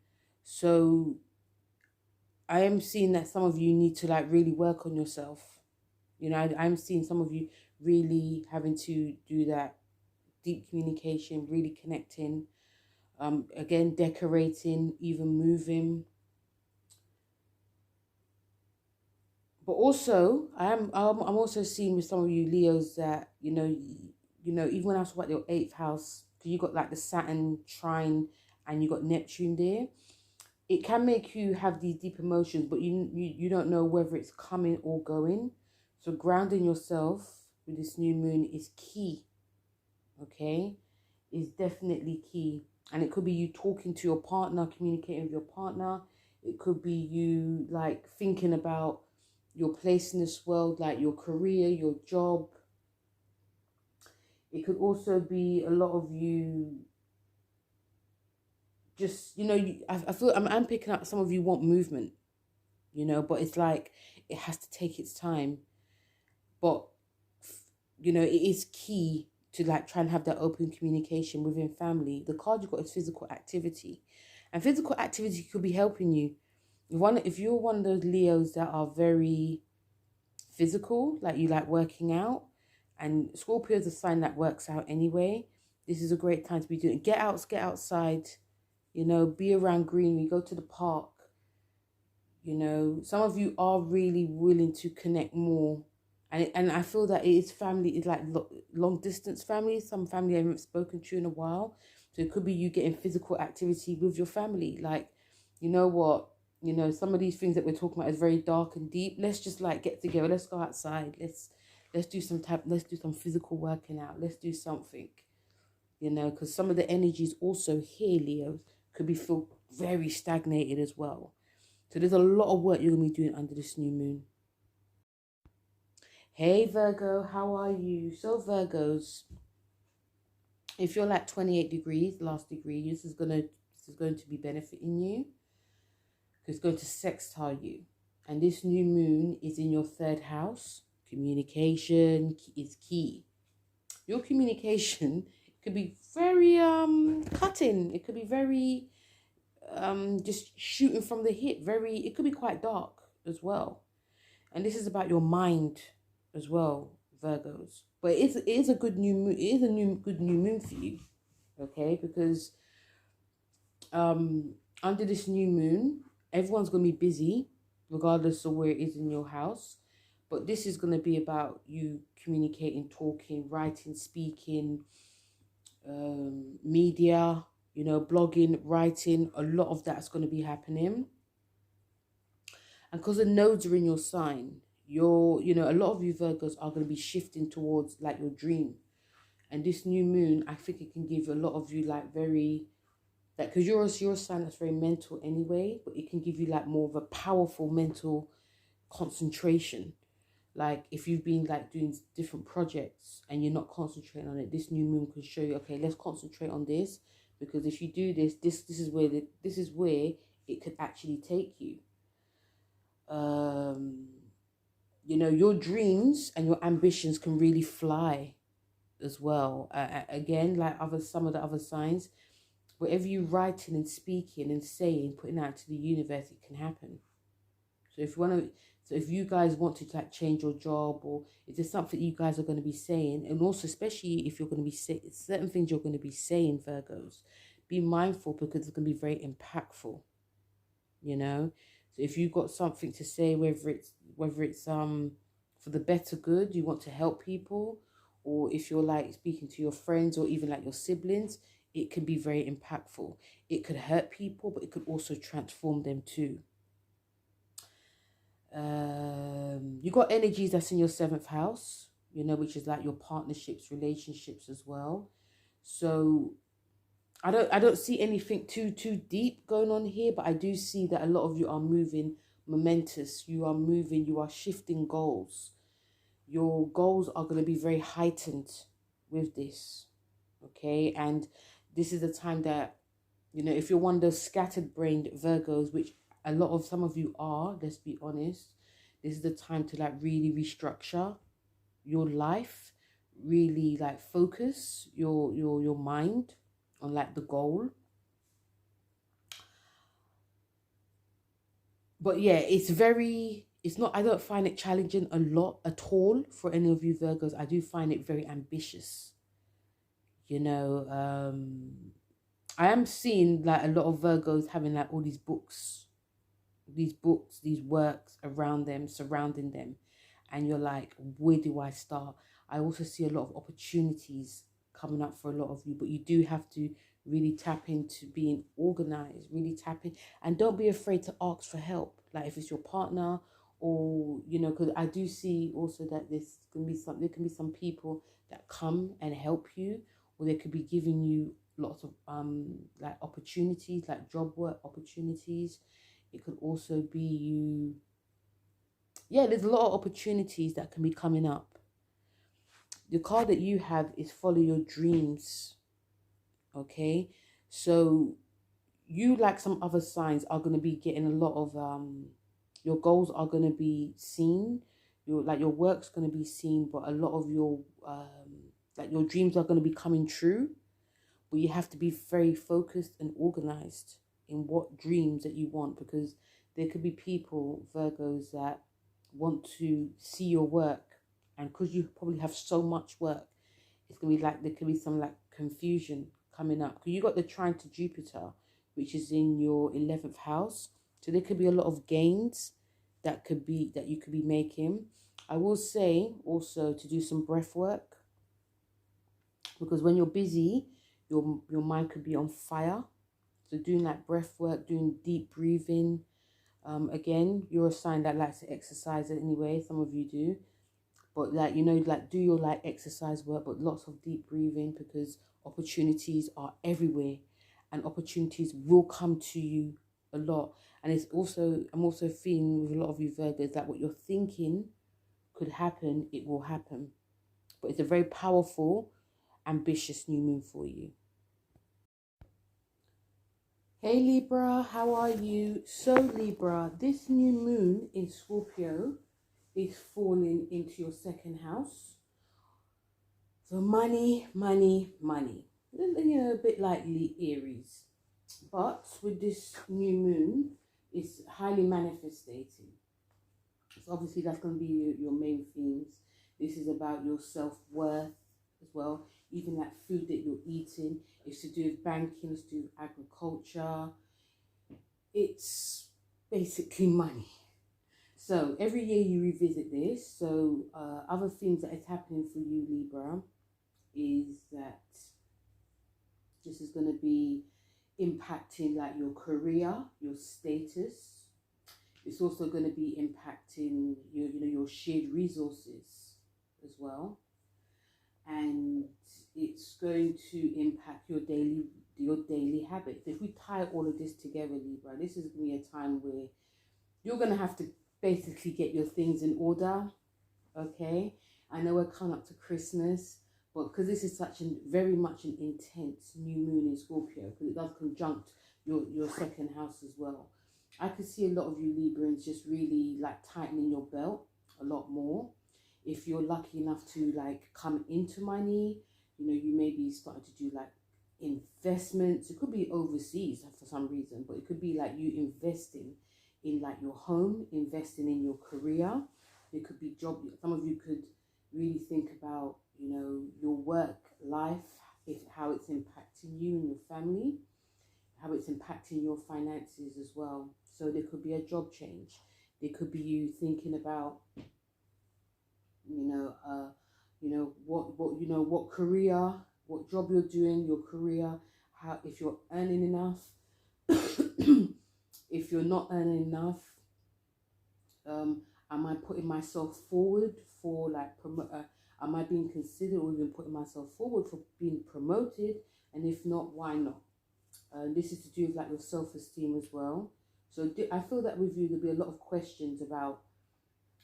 So I am seeing that some of you need to like really work on yourself. I'm seeing some of you really having to do that deep communication, really connecting, again, decorating, even moving. But also, I'm also seeing with some of you Leos that, even when I talk about your 8th house, because you got like the Saturn trine and you got Neptune there, it can make you have these deep emotions, but you don't know whether it's coming or going. So grounding yourself with this new moon is key, okay? Is definitely key. And it could be you talking to your partner, communicating with your partner. It could be you like thinking about your place in this world, like your career, your job. It could also be a lot of you just, I feel I'm picking up some of you want movement, but it's like it has to take its time. But, it is key to like try and have that open communication within family. The card you got is physical activity. And physical activity could be helping you. If you're one of those Leos that are very physical, like you like working out, and Scorpio is a sign that works out anyway, this is a great time to be doing. Get outside, be around greenery, go to the park. Some of you are really willing to connect more. And I feel that it is family, it's like long distance family, some family I haven't spoken to in a while. So it could be you getting physical activity with your family. Like, you know what, some of these things that we're talking about is very dark and deep. Let's just like get together. Let's go outside. Let's do some physical working out. Let's do something, because some of the energies also here, Leo, could be feel very stagnated as well. So there's a lot of work you're going to be doing under this new moon. Hey Virgo, how are you? So Virgos, if you're like 28 degrees, last degree, this is going to be benefiting you. Because it's going to sextile you. And this new moon is in your third house. Communication is key. Your communication could be very cutting. It could be very just shooting from the hip. It could be quite dark as well. And this is about your mind as well, Virgos. But it is a good new moon. It is a good new moon for you, okay? Because under this new moon, everyone's going to be busy, regardless of where it is in your house. But this is going to be about you communicating, talking, writing, speaking, media, blogging, writing. A lot of that's going to be happening. And because the nodes are in your sign, a lot of you Virgos are going to be shifting towards like your dream. And this new moon, I think it can give a lot of you like very, like, because you're a sign that's very mental anyway, but it can give you like more of a powerful mental concentration. Like if you've been like doing different projects and you're not concentrating on it, this new moon can show you, okay, let's concentrate on this, because if you do this is where it could actually take you. Your dreams and your ambitions can really fly as well. Again, like some of the other signs, whatever you writing and speaking and saying, putting out to the universe, it can happen. So if you guys want to like change your job, or if there's something you guys are going to be saying, and also especially if you're going to be saying certain things you're going to be saying, Virgos, be mindful, because it's going to be very impactful. So if you've got something to say, whether it's for the better good, you want to help people, or if you're like speaking to your friends or even like your siblings, it can be very impactful. It could hurt people, but it could also transform them too. You got energies that's in your 7th house, which is like your partnerships, relationships as well. So I don't see anything too deep going on here, but I do see that a lot of you are moving momentous. You are shifting goals. Your goals are going to be very heightened with this, okay? And this is the time that, if you're one of those scattered-brained Virgos, which some of you are, let's be honest, this is the time to like really restructure your life, really like focus your mind on like the goal. But yeah, I don't find it challenging a lot at all for any of you Virgos. I do find it very ambitious. I am seeing like a lot of Virgos having like all these books, these works around them, surrounding them. And you're like, where do I start? I also see a lot of opportunities coming up for a lot of you, but you do have to really tap into being organized, really tap in, and don't be afraid to ask for help. Like if it's your partner or you know, because I do see also that there can be some people that come and help you, or they could be giving you lots of like opportunities, like job work opportunities. It could also be you, yeah, there's a lot of opportunities that can be coming up. The card that you have is follow your dreams. Okay, so you, like some other signs, are going to be getting a lot of your goals are going to be seen, your work's going to be seen, but a lot of your like your dreams are going to be coming true. But you have to be very focused and organized in what dreams that you want, because there could be people, Virgos, that want to see your work, and because you probably have so much work, it's gonna be like there could be some like confusion coming up. Because you got the trine to Jupiter, which is in your 11th house, so there could be a lot of gains that you could be making. I will say also to do some breath work, because when you're busy, your mind could be on fire. So doing like breath work, doing deep breathing. Again, you're a sign that likes to exercise anyway. Some of you do, but like, you know, like do your like exercise work, but lots of deep breathing, because opportunities are everywhere, and opportunities will come to you a lot. And it's also, I'm also feeling with a lot of you Virgos that what you're thinking could happen, it will happen. But it's a very powerful, ambitious new moon for you. Hey Libra, how are you? So Libra, this new moon in Scorpio is falling into your second house. So money, money, money. You know, a bit like Aries. But with this new moon, it's highly manifestating. So obviously that's going to be your main themes. This is about your self-worth as well. Even like food that you're eating. It's to do with banking, it's to do with agriculture. It's basically money. So every year you revisit this. So other things that is happening for you, Libra, is that this is going to be impacting like your career, your status. It's also going to be impacting your, you know, your shared resources as well, and it's going to impact your daily habits. If we tie all of this together, Libra, this is going to be a time where you're going to have to basically get your things in order. Okay, I know we're coming up to Christmas, but because this is such a very much an intense new moon in Scorpio, because it does conjunct your second house as well. I could see a lot of you Librans just really like tightening your belt a lot more. If you're lucky enough to like come into money, you know, you maybe started to do like investments. It could be overseas for some reason, but it could be like you investing in like your home, investing in your career. It could be job. Some of you could really think about, you know, your work life, how it's impacting you and your family, how it's impacting your finances as well. So there could be a job change. There could be you thinking about, what career, what job you're doing, your career, how, if you're earning enough, if you're not earning enough, am I putting myself forward for like am I being considered, or even putting myself forward for being promoted? And if not, why not? This is to do with like your self-esteem as well. So I feel that with you there'll be a lot of questions about,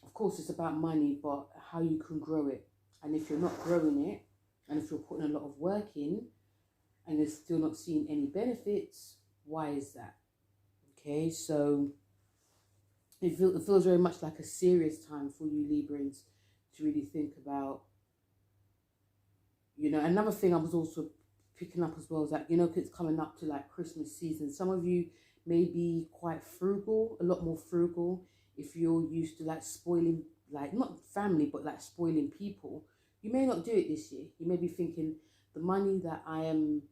of course it's about money, but how you can grow it. And if you're not growing it, and if you're putting a lot of work in and you're still not seeing any benefits, why is that? Okay, so it feels very much like a serious time for you Librans to really think about, you know. Another thing I was also picking up as well is that, you know, it's coming up to like Christmas season. Some of you may be quite frugal, a lot more frugal. If you're used to like spoiling, like not family, but like spoiling people, you may not do it this year. You may be thinking the money that I am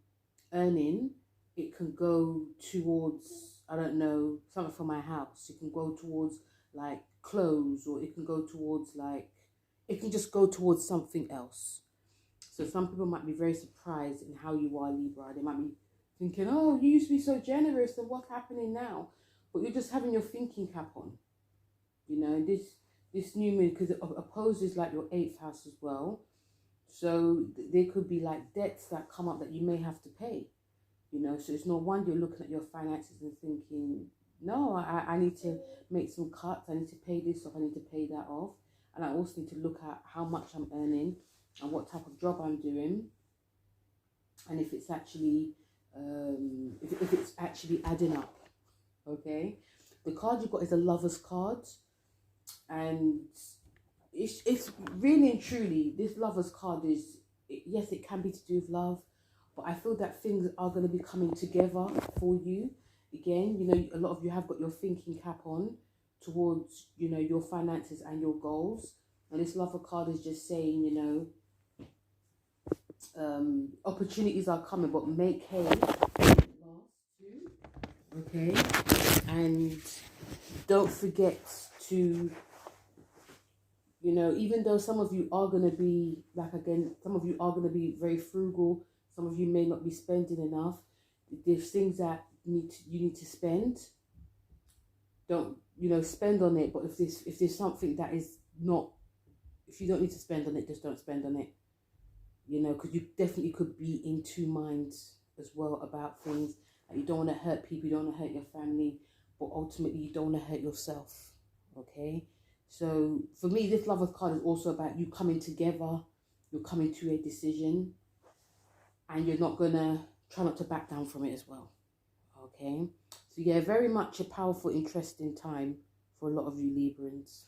earning, it can go towards, I don't know, something for my house. It can go towards like clothes, or it can go towards like, it can just go towards something else. So some people might be very surprised in how you are, Libra. They might be thinking, oh, you used to be so generous, and what's happening now? But you're just having your thinking cap on. You know, this new moon, because it opposes like your eighth house as well. So there could be like debts that come up that you may have to pay. You know, so it's no wonder you're looking at your finances and thinking, no, I need to make some cuts. I need to pay this off. I need to pay that off. And I also need to look at how much I'm earning and what type of job I'm doing. And if it's actually, if it's actually adding up. Okay. The card you got is a lover's card. And it's really and truly, this lover's card is, yes, it can be to do with love, but I feel that things are going to be coming together for you. Again, you know, a lot of you have got your thinking cap on towards, you know, your finances and your goals. And this lover card is just saying, you know, opportunities are coming, but make hay last too. Okay. And don't forget to, you know, even though some of you are going to be, like, again, some of you are going to be very frugal, some of you may not be spending enough. There's things that you need to spend. Don't, you know, spend on it. But if there's something that is not, if you don't need to spend on it, just don't spend on it. You know, because you definitely could be in two minds as well about things. And you don't want to hurt people, you don't want to hurt your family, but ultimately you don't want to hurt yourself. Okay? So for me, this lover's card is also about you coming together. You're coming to a decision. And you're not going to try not to back down from it as well. Okay? So yeah, very much a powerful, interesting time for a lot of you Librans.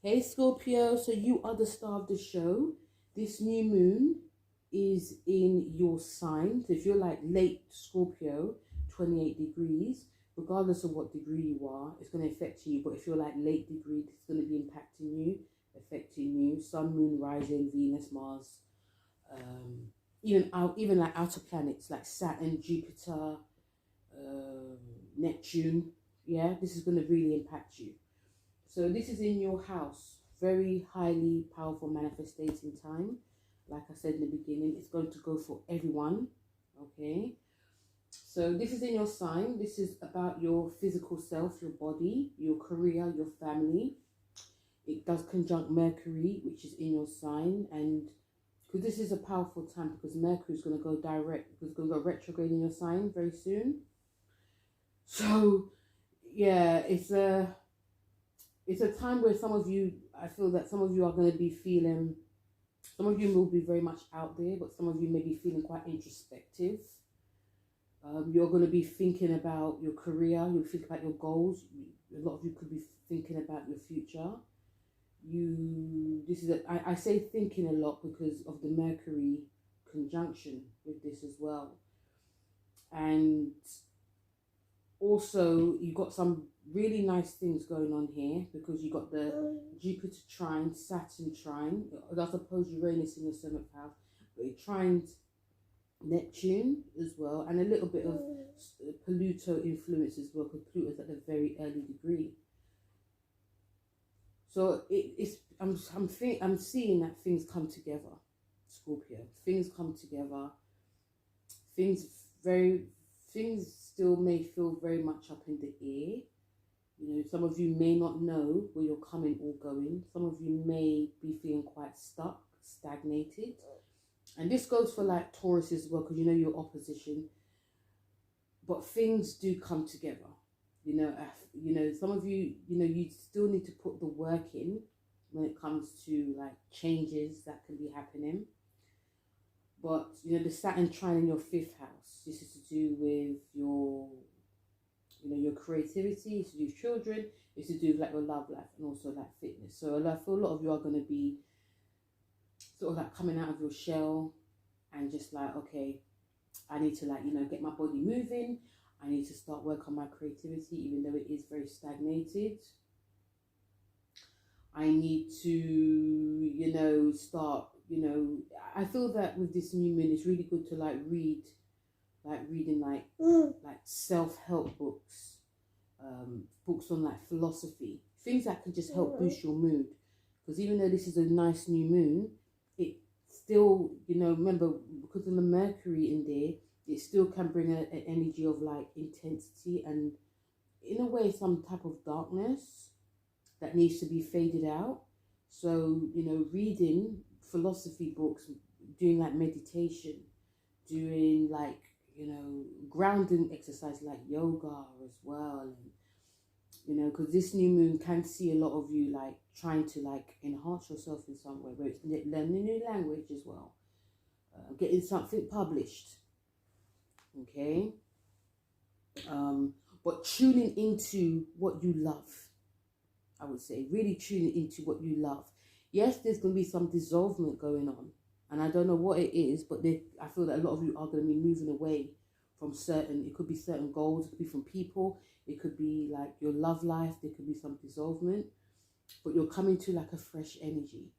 Hey Scorpio, so you are the star of the show. This new moon is in your sign. So if you're like late Scorpio, 28 degrees, regardless of what degree you are, it's going to affect you. But if you're like late degree, it's going to be impacting you, affecting you. Sun, moon, rising, Venus, Mars, even like outer planets like Saturn, Jupiter, Neptune. Yeah, this is going to really impact you. So this is in your house, very highly powerful manifesting time. Like I said in the beginning, it's going to go for everyone. Okay. So this is in your sign. This is about your physical self, your body, your career, your family. It does conjunct Mercury, which is in your sign. And because this is a powerful time, because Mercury is going to go direct, because it's going to go retrograde in your sign very soon. So yeah, it's a time where some of you, I feel that some of you are going to be feeling, some of you will be very much out there, but some of you may be feeling quite introspective. You're going to be thinking about your career, you'll think about your goals. A lot of you could be thinking about your future. I say thinking a lot because of the Mercury conjunction with this as well. And also you've got some really nice things going on here, because you got the Jupiter trine, Saturn trine. I suppose Uranus in your 7th house, but it trines Neptune as well, and a little bit of Pluto influence as well, because Pluto's at a very early degree. So I'm seeing that things come together, Scorpio. Things come together. Things still may feel very much up in the air. You know, some of you may not know where you're coming or going. Some of you may be feeling quite stuck, stagnated. And this goes for like Taurus as well, because you know your opposition. But things do come together. You know, some of you, you know, you still need to put the work in when it comes to like changes that can be happening. But, you know, the Saturn trine in your 5th house, this is to do with your, you know, your creativity, it's to do with children, it's to do with like your love life and also like fitness. So I feel a lot of you are going to be sort of like coming out of your shell and just like, okay, I need to like, you know, get my body moving. I need to start work on my creativity, even though it is very stagnated. I need to, you know, start, you know, I feel that with this new moon, it's really good to like reading like self-help books, books on like philosophy, things that can just help boost your mood. Because even though this is a nice new moon, it still, you know, remember, because of the Mercury in there, it still can bring an energy of like intensity, and in a way, some type of darkness that needs to be faded out. So, you know, reading philosophy books, doing like meditation, doing like, you know, grounding exercise like yoga as well. And, you know, because this new moon can see a lot of you like trying to like enhance yourself in some way, where it's learning a new language as well, getting something published, okay? But tuning into what you love, I would say, really tuning into what you love. Yes, there's going to be some dissolvement going on, and I don't know what it is, but I feel that a lot of you are going to be moving away from it could be certain goals, it could be from people, it could be like your love life, there could be some dissolvement, but you're coming to like a fresh energy.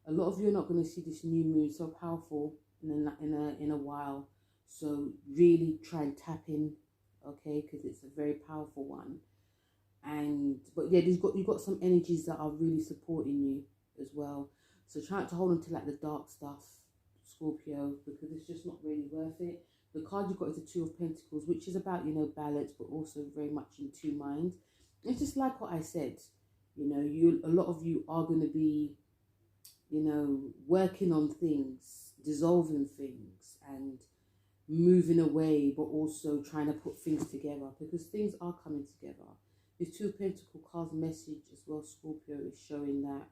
A lot of you are not going to see this new moon so powerful in a while, so really try and tap in, okay, because it's a very powerful one. But yeah, you've got some energies that are really supporting you as well. So try to hold on to like the dark stuff, Scorpio, because it's just not really worth it. The card you got is the Two of Pentacles, which is about, you know, balance, but also very much in two minds. It's just like what I said, you know, a lot of you are going to be, you know, working on things, dissolving things, and moving away, but also trying to put things together, because things are coming together. This Two of Pentacles card's message as well, Scorpio, is showing that,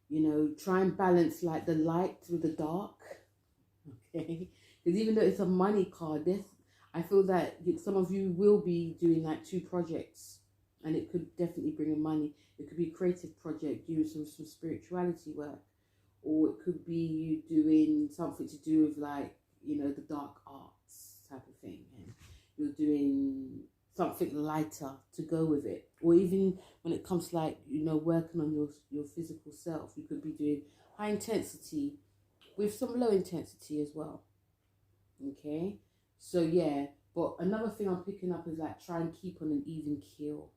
you know, try and balance like the light with the dark, okay? Because even though it's a money card, I feel that some of you will be doing like 2 projects, and it could definitely bring in money. It could be a creative project, doing some spirituality work, or it could be you doing something to do with like, you know, the dark arts type of thing, and you're doing something lighter to go with it. Or even when it comes to like, you know, working on your physical self, you could be doing high intensity with some low intensity as well, okay? So yeah, but another thing I'm picking up is like try and keep on an even keel,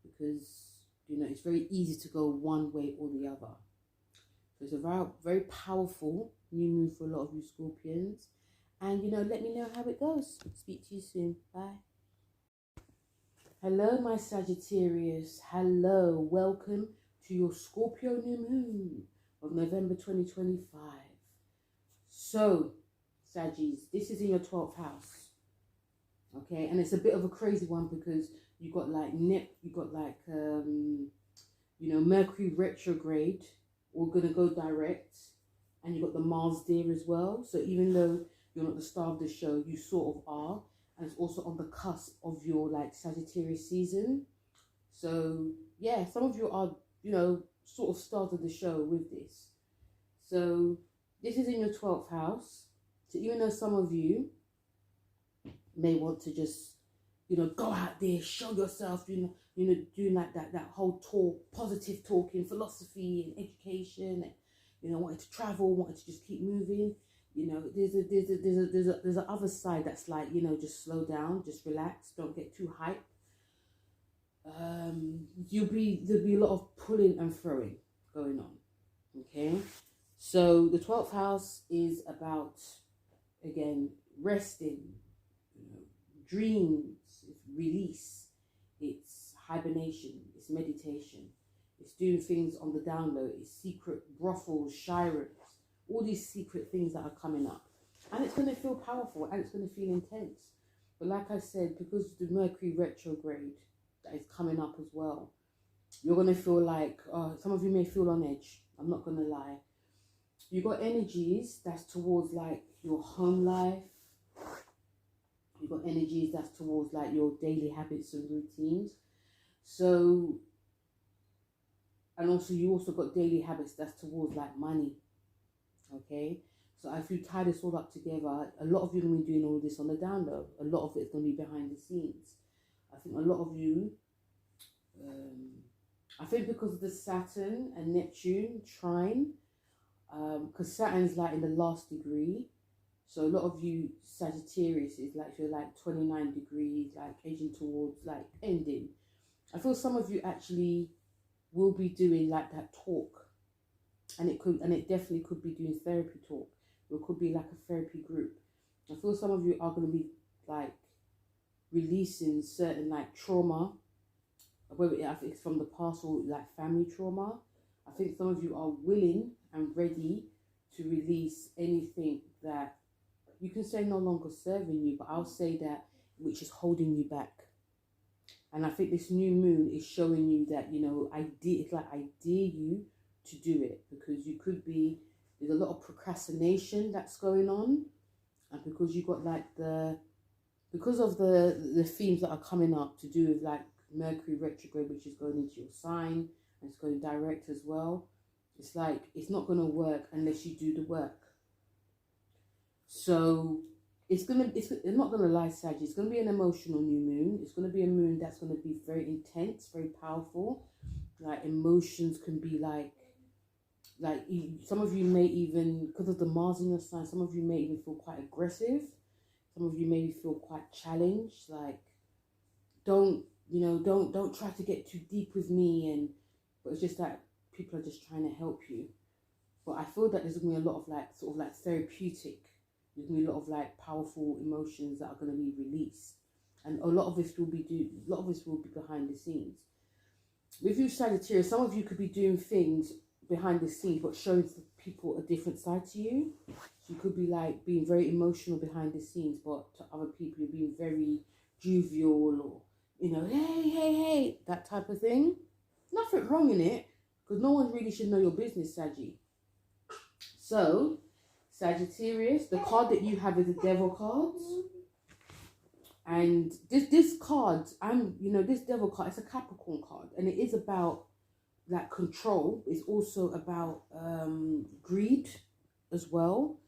because, you know, it's very easy to go one way or the other. So it's a very, very powerful new moon for a lot of you Scorpions. And, you know, let me know how it goes. Speak to you soon. Bye. Hello, my Sagittarius. Hello. Welcome to your Scorpio new moon of November 2025. So, Saggies, this is in your 12th house. Okay, and it's a bit of a crazy one because you got like you know, Mercury retrograde, or gonna go direct, and you got the Mars there as well. So even though you're not the star of the show, you sort of are, and it's also on the cusp of your like Sagittarius season. So yeah, some of you are, you know, sort of stars of the show with this. So this is in your 12th house. So even though some of you may want to just, you know, go out there, show yourself, you know, doing like that whole talk, positive talking, philosophy and education, and, you know, wanting to travel, wanting to just keep moving. You know, there's a other side that's like, you know, just slow down, just relax, don't get too hype. There'll be a lot of pulling and throwing going on. Okay, so the 12th house is about, again, resting, you know, dreams, it's release, it's hibernation, it's meditation, it's doing things on the down low, it's secret brothels, shirets, all these secret things that are coming up, and it's going to feel powerful and it's going to feel intense. But like I said, because the Mercury retrograde that is coming up as well, you're going to feel like, some of you may feel on edge, I'm not going to lie. You got energies that's towards like your home life. You've got energies that's towards like your daily habits and routines. So, and also you also got daily habits that's towards like money. Okay, so if you tie this all up together, a lot of you are going to be doing all this on the down low. A lot of it's going to be behind the scenes. I think a lot of you, I think because of the Saturn and Neptune trine, because Saturn's like in the last degree, so a lot of you Sagittarius is like, you're like 29 degrees, like edging towards like ending. I feel some of you actually will be doing like that talk, and it definitely could be doing therapy talk, or it could be like a therapy group. I feel some of you are going to be like releasing certain like trauma, whether I think it's from the past or like family trauma. I think some of you are willing and ready to release anything that you can say no longer serving you, but I'll say that which is holding you back. And I think this new moon is showing you that, you know, it's like I dare you to do it, because you could be, there's a lot of procrastination that's going on, and because you got like because of the themes that are coming up to do with like Mercury retrograde, which is going into your sign and it's going direct as well. It's like it's not going to work unless you do the work. So it's not gonna lie, Sag. It's gonna be an emotional new moon. It's gonna be a moon that's gonna be very intense, very powerful. Like emotions can be like some of you may even, because of the Mars in your sign, some of you may even feel quite aggressive. Some of you maybe feel quite challenged. Like, don't try to get too deep with me, but it's just that people are just trying to help you. But I feel that there's gonna be a lot of like sort of like therapeutic. There's gonna be a lot of like powerful emotions that are gonna be released, and a lot of this will be behind the scenes. With you, Sagittarius, some of you could be doing things behind the scenes, but showing people a different side to you. So you could be like being very emotional behind the scenes, but to other people you're being very jovial, or hey, that type of thing. Nothing wrong in it, because no one really should know your business, Saggy. So, Sagittarius, the card that you have is the Devil card. And this card, this Devil card, it's a Capricorn card, and it is about like control. It's also about greed as well.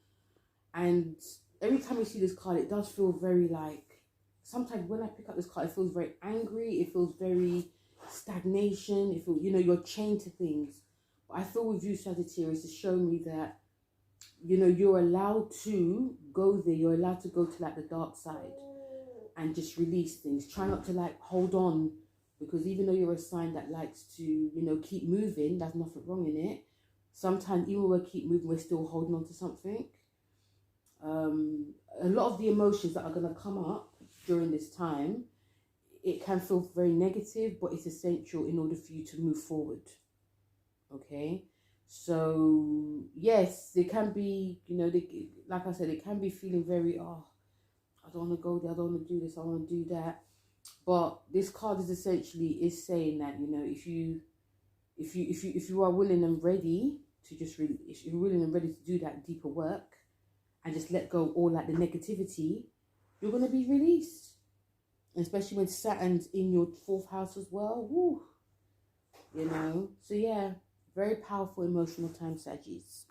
And every time you see this card, it does feel very like, sometimes when I pick up this card, it feels very angry. It feels very stagnation. It feels, you're chained to things. But I feel with you, Sagittarius, it's showing me that, you're allowed to go there. You're allowed to go to like the dark side and just release things. Try not to like hold on, because even though you're a sign that likes to, keep moving, there's nothing wrong in it. Sometimes even when we keep moving, we're still holding on to something. A lot of the emotions that are going to come up during this time, it can feel very negative, but it's essential in order for you to move forward. Okay? So, yes, they can be, like I said, it can be feeling very, I don't want to go there, I don't want to do this, I want to do that. But this card is essentially saying that, if you are willing and ready to if you're willing and ready to do that deeper work and just let go of all like the negativity, you're going to be released. And especially when Saturn's in your 4th house as well. Woo. So yeah, very powerful emotional time, Saggies.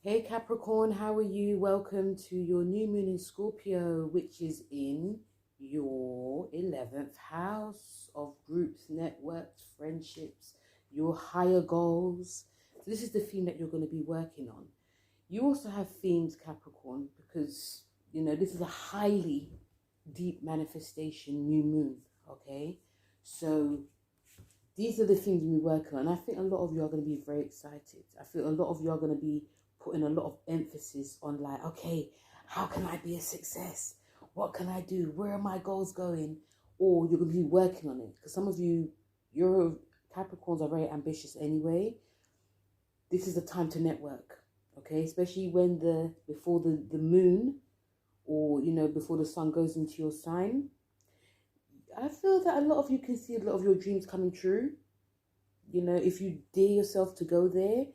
Hey Capricorn, how are you? Welcome to your new moon in Scorpio, which is in your 11th house of groups, networks, friendships, your higher goals. So this is the theme that you're going to be working on. You also have themes, Capricorn, because, this is a highly deep manifestation new moon, okay? So these are the things we work on. I think a lot of you are going to be very excited. I feel a lot of you are going to be putting a lot of emphasis on like, okay, how can I be a success? What can I do? Where are my goals going? Or you're going to be working on it. Because some of you, your Capricorns are very ambitious anyway. This is the time to network, okay? Especially when before the moon, or, before the sun goes into your sign. I feel that a lot of you can see a lot of your dreams coming true. If you dare yourself to go there,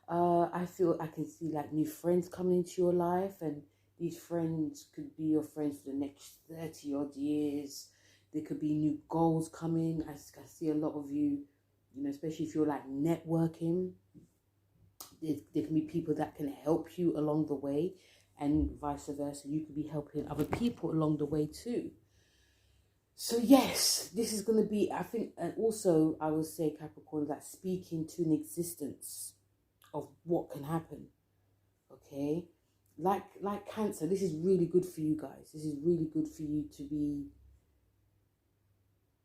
I feel I can see like new friends coming into your life, and these friends could be your friends for the next 30 odd years. There could be new goals coming. I see a lot of you, especially if you're like networking. There can be people that can help you along the way, and vice versa. You could be helping other people along the way too. So yes, this is going to be, I think, and also I would say, Capricorn, that speaking to an existence of what can happen, okay? Like Cancer, this is really good for you guys. This is really good for you to be,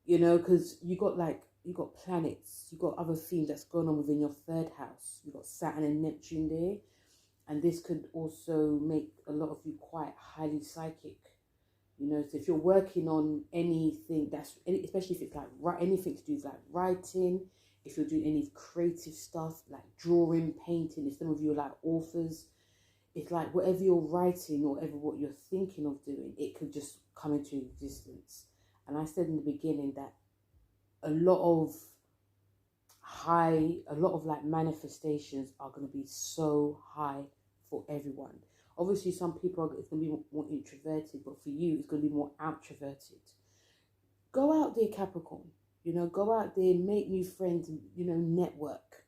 because you got planets, you got other themes that's going on within your 3rd house. You got Saturn and Neptune there, and this could also make a lot of you quite highly psychic. You know, so if you're working on anything especially if it's like anything to do with like writing, if you're doing any creative stuff like drawing, painting, if some of you are like authors, it's like whatever you're writing or whatever what you're thinking of doing, it could just come into existence. And I said in the beginning that a lot of like manifestations are going to be so high for everyone. Obviously, some people it's going to be more introverted, but for you, it's going to be more outroverted. Go out there, Capricorn. You know, go out there, make new friends, you know, network.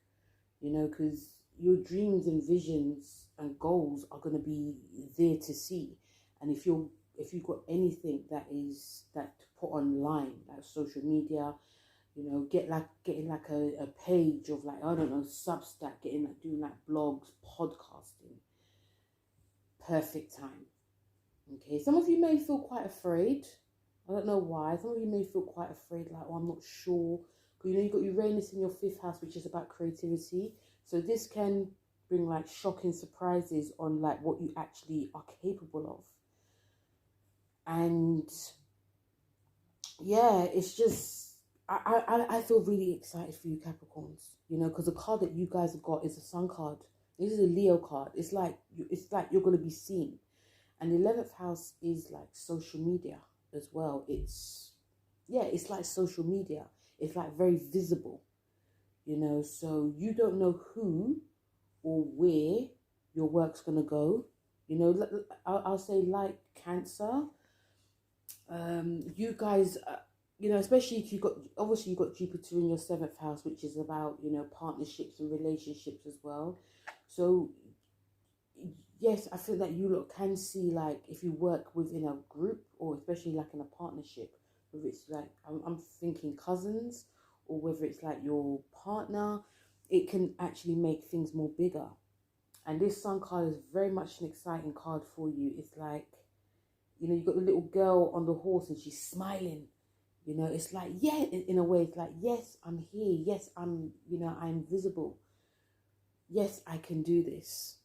You know, because your dreams and visions and goals are going to be there to see. And if you've got anything that to put online, like social media, you know, getting like a page of like, I don't know, Substack, doing like blogs, podcasting. Perfect time. Okay, some of you may feel quite afraid. I don't know why. Some of you may feel quite afraid, like, oh, I'm not sure. You know, you've got Uranus in your 5th house, which is about creativity. So this can bring like shocking surprises on like what you actually are capable of. And yeah, it's just, I feel really excited for you, Capricorns. You know, because the card that you guys have got is a Sun card. This is a Leo card. It's like you're going to be seen. And the 11th house is like social media as well. It's like social media. It's like very visible, you know, so you don't know who or where your work's going to go. You know, I'll say like Cancer, you guys, you know, especially if you've got Jupiter in your 7th house, which is about, you know, partnerships and relationships as well. So yes, I feel that you lot can see, like, if you work within a group or especially like in a partnership, whether it's like, I'm thinking cousins or whether it's like your partner, it can actually make things more bigger. And this Sun card is very much an exciting card for you. It's like, you know, you've got the little girl on the horse and she's smiling. You know, it's like, yeah, in a way, it's like, yes, I'm here. Yes, you know, I'm visible. Yes, I can do this.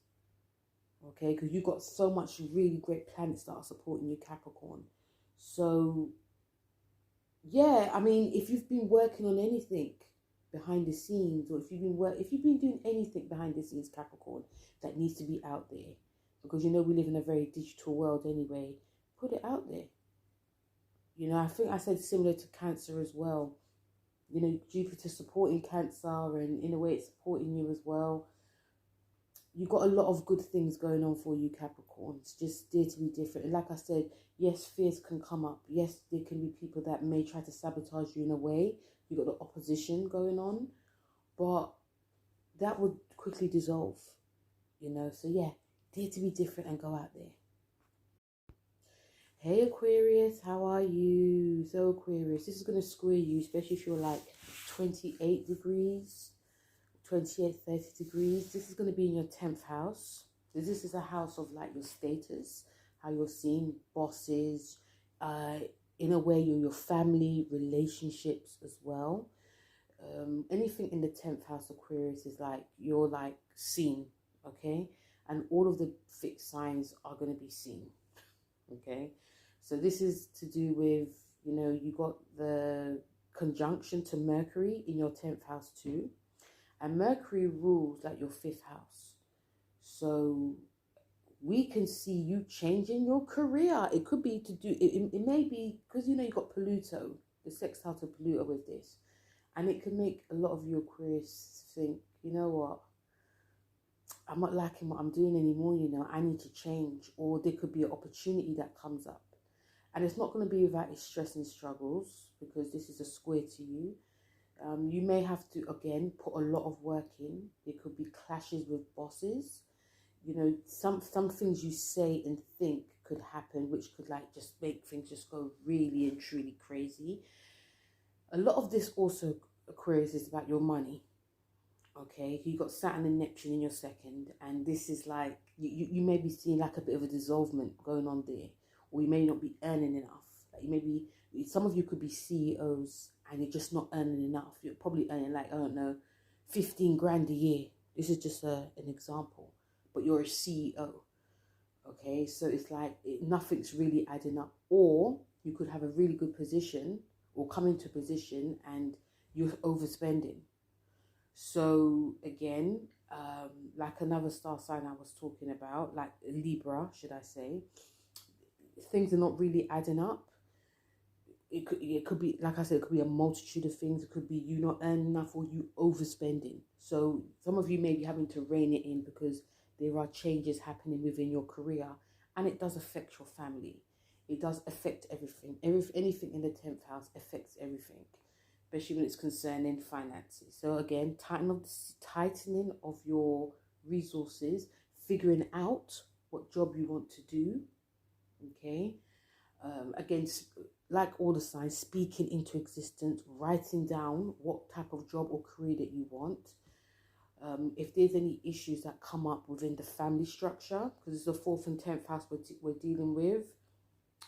Okay, because you've got so much really great planets that are supporting you, Capricorn. So yeah, I mean, if you've been working on anything behind the scenes, or if you've been doing anything behind the scenes, Capricorn, that needs to be out there, because you know we live in a very digital world anyway, put it out there. You know, I think I said similar to Cancer as well. You know, Jupiter supporting Cancer, and in a way it's supporting you as well. You've got a lot of good things going on for you, Capricorns. Just dare to be different. And like I said, yes, fears can come up. Yes, there can be people that may try to sabotage you in a way. You've got the opposition going on. But that would quickly dissolve, you know. So yeah, dare to be different and go out there. Hey Aquarius, how are you? So Aquarius, this is going to square you, especially if you're like 28 degrees. 28, 30 degrees. This is going to be in your 10th house. This is a house of like your status, how you're seeing bosses, in a way your family, relationships as well. Anything in the 10th house, Aquarius, is like you're like seen, okay? And all of the fixed signs are going to be seen, okay? So this is to do with, you know, you got the conjunction to Mercury in your 10th house too. And Mercury rules like your 5th house. So we can see you changing your career. It could be to do, it may be, because you know you've got Pluto, the sextile to Pluto with this. And it can make a lot of you Aquarius think, you know what, I'm not liking what I'm doing anymore, you know, I need to change. Or there could be an opportunity that comes up. And it's not going to be without its stress and struggles, because this is a square to you. You may have to, again, put a lot of work in. There could be clashes with bosses. You know, some things you say and think could happen, which could like just make things just go really and truly crazy. A lot of this also, Aquarius, is about your money. Okay, you got Saturn and Neptune in your 2nd, and this is like, you may be seeing like a bit of a dissolvement going on there, or you may not be earning enough. Like you may be, some of you could be CEOs and you're just not earning enough. You're probably earning like, I don't know, 15 grand a year. This is just an example, but you're a CEO. Okay, so it's like nothing's really adding up or you could have a really good position or come into a position and you're overspending. So again, like another star sign I was talking about, like Libra, should I say, things are not really adding up. It could be, like I said, it could be a multitude of things. It could be you not earning enough or you overspending. So some of you may be having to rein it in because there are changes happening within your career, and it does affect your family. It does affect everything. Anything in the 10th house affects everything, especially when it's concerning finances. So again, tightening of your resources, figuring out what job you want to do. Okay. Again, like all the signs, speaking into existence, writing down what type of job or career that you want. If there's any issues that come up within the family structure, because it's the 4th and 10th house we're dealing with,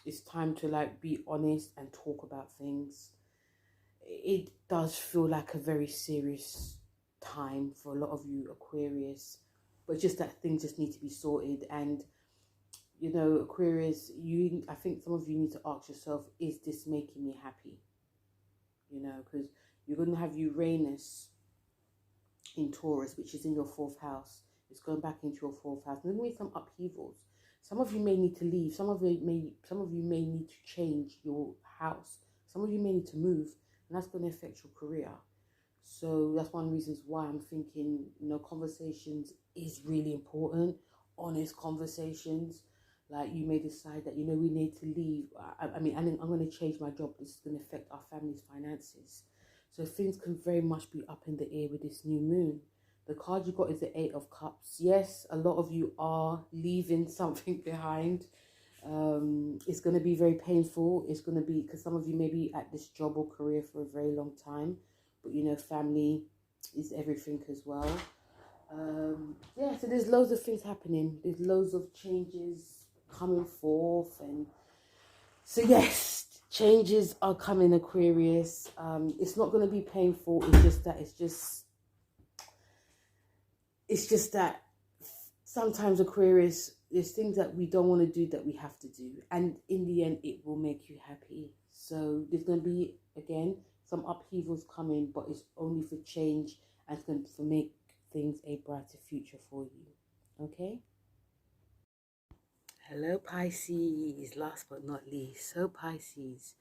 it's time to like be honest and talk about things. It does feel like a very serious time for a lot of you Aquarius, but just that things just need to be sorted. And you know, Aquarius, I think some of you need to ask yourself, is this making me happy? You know, because you're going to have Uranus in Taurus, which is in your 4th house. It's going back into your 4th house. There's going to be some upheavals. Some of you may need to leave. Some of you may need to change your house. Some of you may need to move, and that's going to affect your career. So that's one of the reasons why I'm thinking, you know, conversations is really important. Honest conversations. Like you may decide that, you know, we need to leave. I mean, I'm going to change my job. This is going to affect our family's finances. So things can very much be up in the air with this new moon. The card you got is the 8 of Cups. Yes, a lot of you are leaving something behind. It's going to be very painful. It's going to be, because some of you may be at this job or career for a very long time. But, you know, family is everything as well. Yeah, so there's loads of things happening. There's loads of changes coming forth, and so yes, changes are coming, Aquarius. It's not going to be painful. It's just that sometimes, Aquarius, there's things that we don't want to do that we have to do, and in the end it will make you happy. So there's going to be, again, some upheavals coming, but it's only for change, and it's going to make things a brighter future for you. Okay. Hello Pisces, last but not least. So Pisces,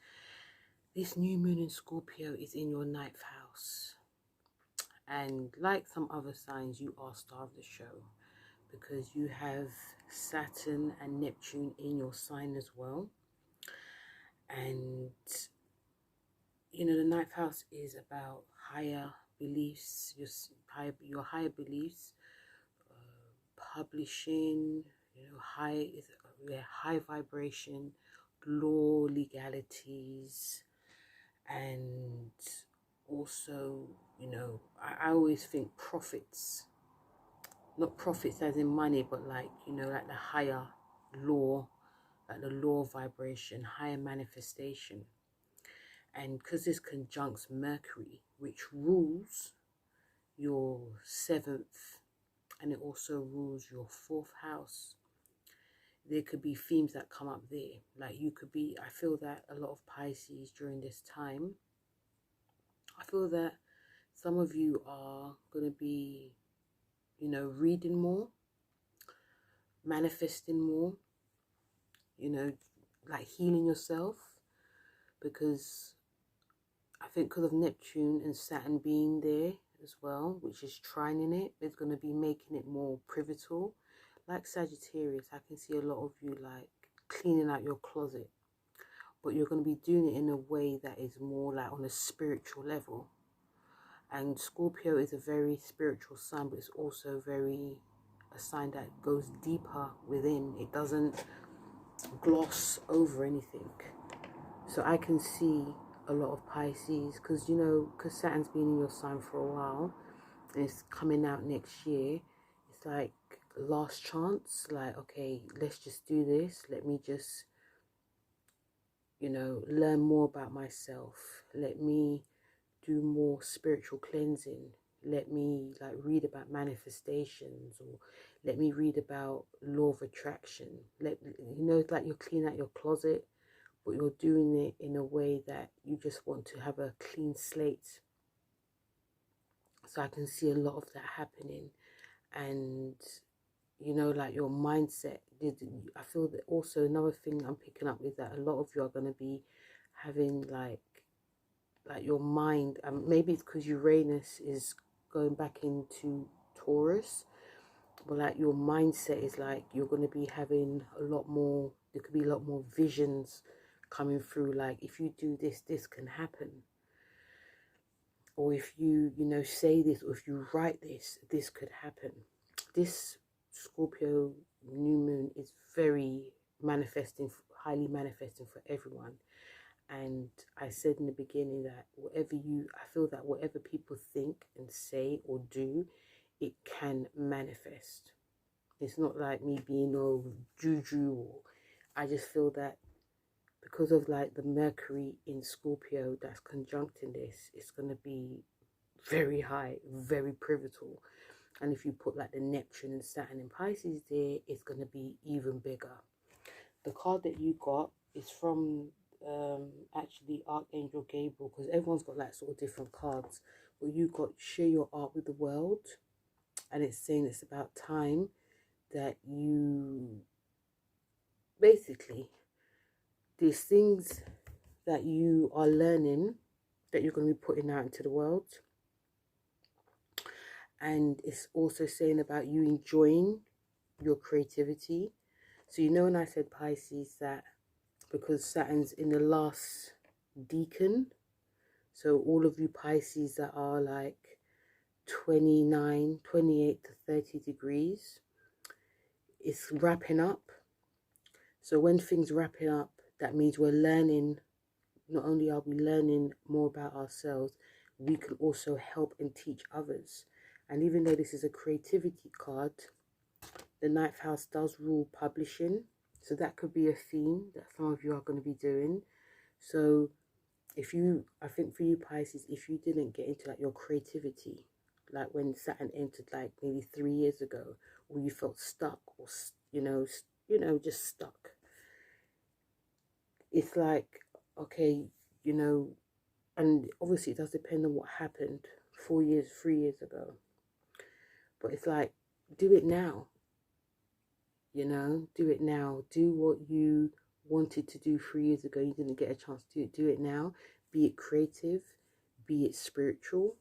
this new moon in Scorpio is in your 9th house. And like some other signs, you are star of the show because you have Saturn and Neptune in your sign as well. And, you know, the 9th house is about higher beliefs, your higher beliefs, publishing, you know, high vibration, law, legalities, and also, you know, I always think profits, not profits as in money, but like, you know, like the higher law, like the law of vibration, higher manifestation. And because this conjuncts Mercury, which rules your 7th, and it also rules your 4th house, there could be themes that come up there. Like you could be, I feel that a lot of Pisces during this time, I feel that some of you are going to be, you know, reading more, manifesting more, you know, like healing yourself, because I think because of Neptune and Saturn being there as well, which is trining it, it's going to be making it more pivotal. Like Sagittarius, I can see a lot of you like cleaning out your closet, but you're going to be doing it in a way that is more like on a spiritual level. And Scorpio is a very spiritual sign, but it's also a sign that goes deeper within. It doesn't gloss over anything. So I can see a lot of Pisces, because, you know, because Saturn's been in your sign for a while and it's coming out next year. It's like last chance, like, okay, let's just do this. Let me just, you know, learn more about myself. Let me do more spiritual cleansing. Let me like read about manifestations, or let me read about law of attraction. You know, it's like you're cleaning out your closet, but you're doing it in a way that you just want to have a clean slate. So I can see a lot of that happening. And you know, like your mindset. I feel that also another thing I'm picking up is that a lot of you are going to be having like your mind, maybe it's because Uranus is going back into Taurus, but like your mindset is like you're going to be having a lot more, there could be a lot more visions coming through, like if you do this, this can happen, or if you know, say this, or if you write this, this could happen. This Scorpio new moon is very manifesting, highly manifesting for everyone. And I said in the beginning that I feel that whatever people think and say or do, it can manifest. It's not like me being all juju, or I just feel that because of like the Mercury in Scorpio that's conjuncting this, it's going to be very high, very pivotal. And if you put like the Neptune and Saturn in Pisces there, it's going to be even bigger. The card that you got is from actually Archangel Gabriel, because everyone's got like sort of different cards. But you got share your art with the world, and it's saying it's about time that you basically, these things that you are learning, that you're going to be putting out into the world. And it's also saying about you enjoying your creativity. So you know when I said Pisces, that because Saturn's in the last decan, so all of you Pisces that are like 29, 28 to 30 degrees, it's wrapping up. So when things wrapping up, that means we're learning. Not only are we learning more about ourselves, we can also help and teach others. And even though this is a creativity card, the 9th house does rule publishing. So that could be a theme that some of you are going to be doing. So if you, I think for you Pisces, if you didn't get into like your creativity, like when Saturn entered like maybe 3 years ago, or you felt stuck, or you know, just stuck, it's like, okay, you know, and obviously it does depend on what happened 4 years, 3 years ago, but it's like, do it now. You know, do it now. Do what you wanted to do 3 years ago. You didn't get a chance to do it. Do it now. Be it creative, be it spiritual,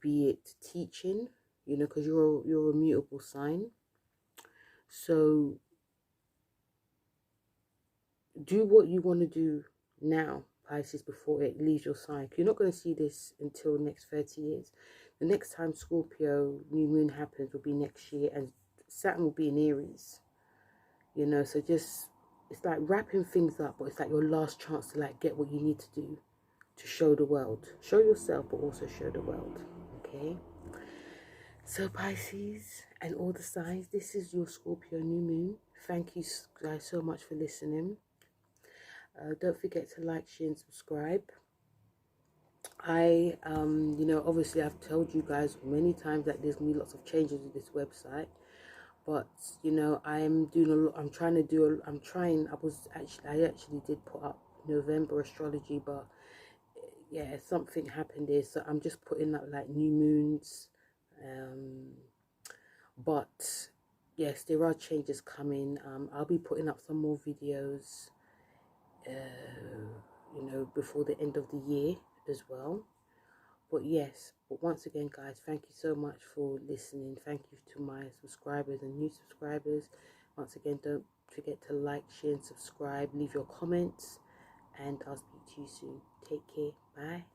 be it teaching. You know, because you're a mutable sign. So do what you want to do now, Pisces, before it leaves your sign. You're not going to see this until next 30 years. The next time Scorpio new moon happens will be next year, and Saturn will be in Aries. You know, so just, it's like wrapping things up, but it's like your last chance to like get what you need to do to show the world. Show yourself, but also show the world. Okay? So Pisces and all the signs, this is your Scorpio new moon. Thank you guys so much for listening. Don't forget to like, share and subscribe. You know, obviously I've told you guys many times that there's going to be lots of changes with this website. But you know, I actually did put up November astrology, but yeah, something happened there, so I'm just putting up like new moons. But yes, there are changes coming. I'll be putting up some more videos, you know, before the end of the year as well. But yes, but once again guys, thank you so much for listening. Thank you to my subscribers and new subscribers. Once again, don't forget to like, share and subscribe. Leave your comments, and I'll speak to you soon. Take care. Bye.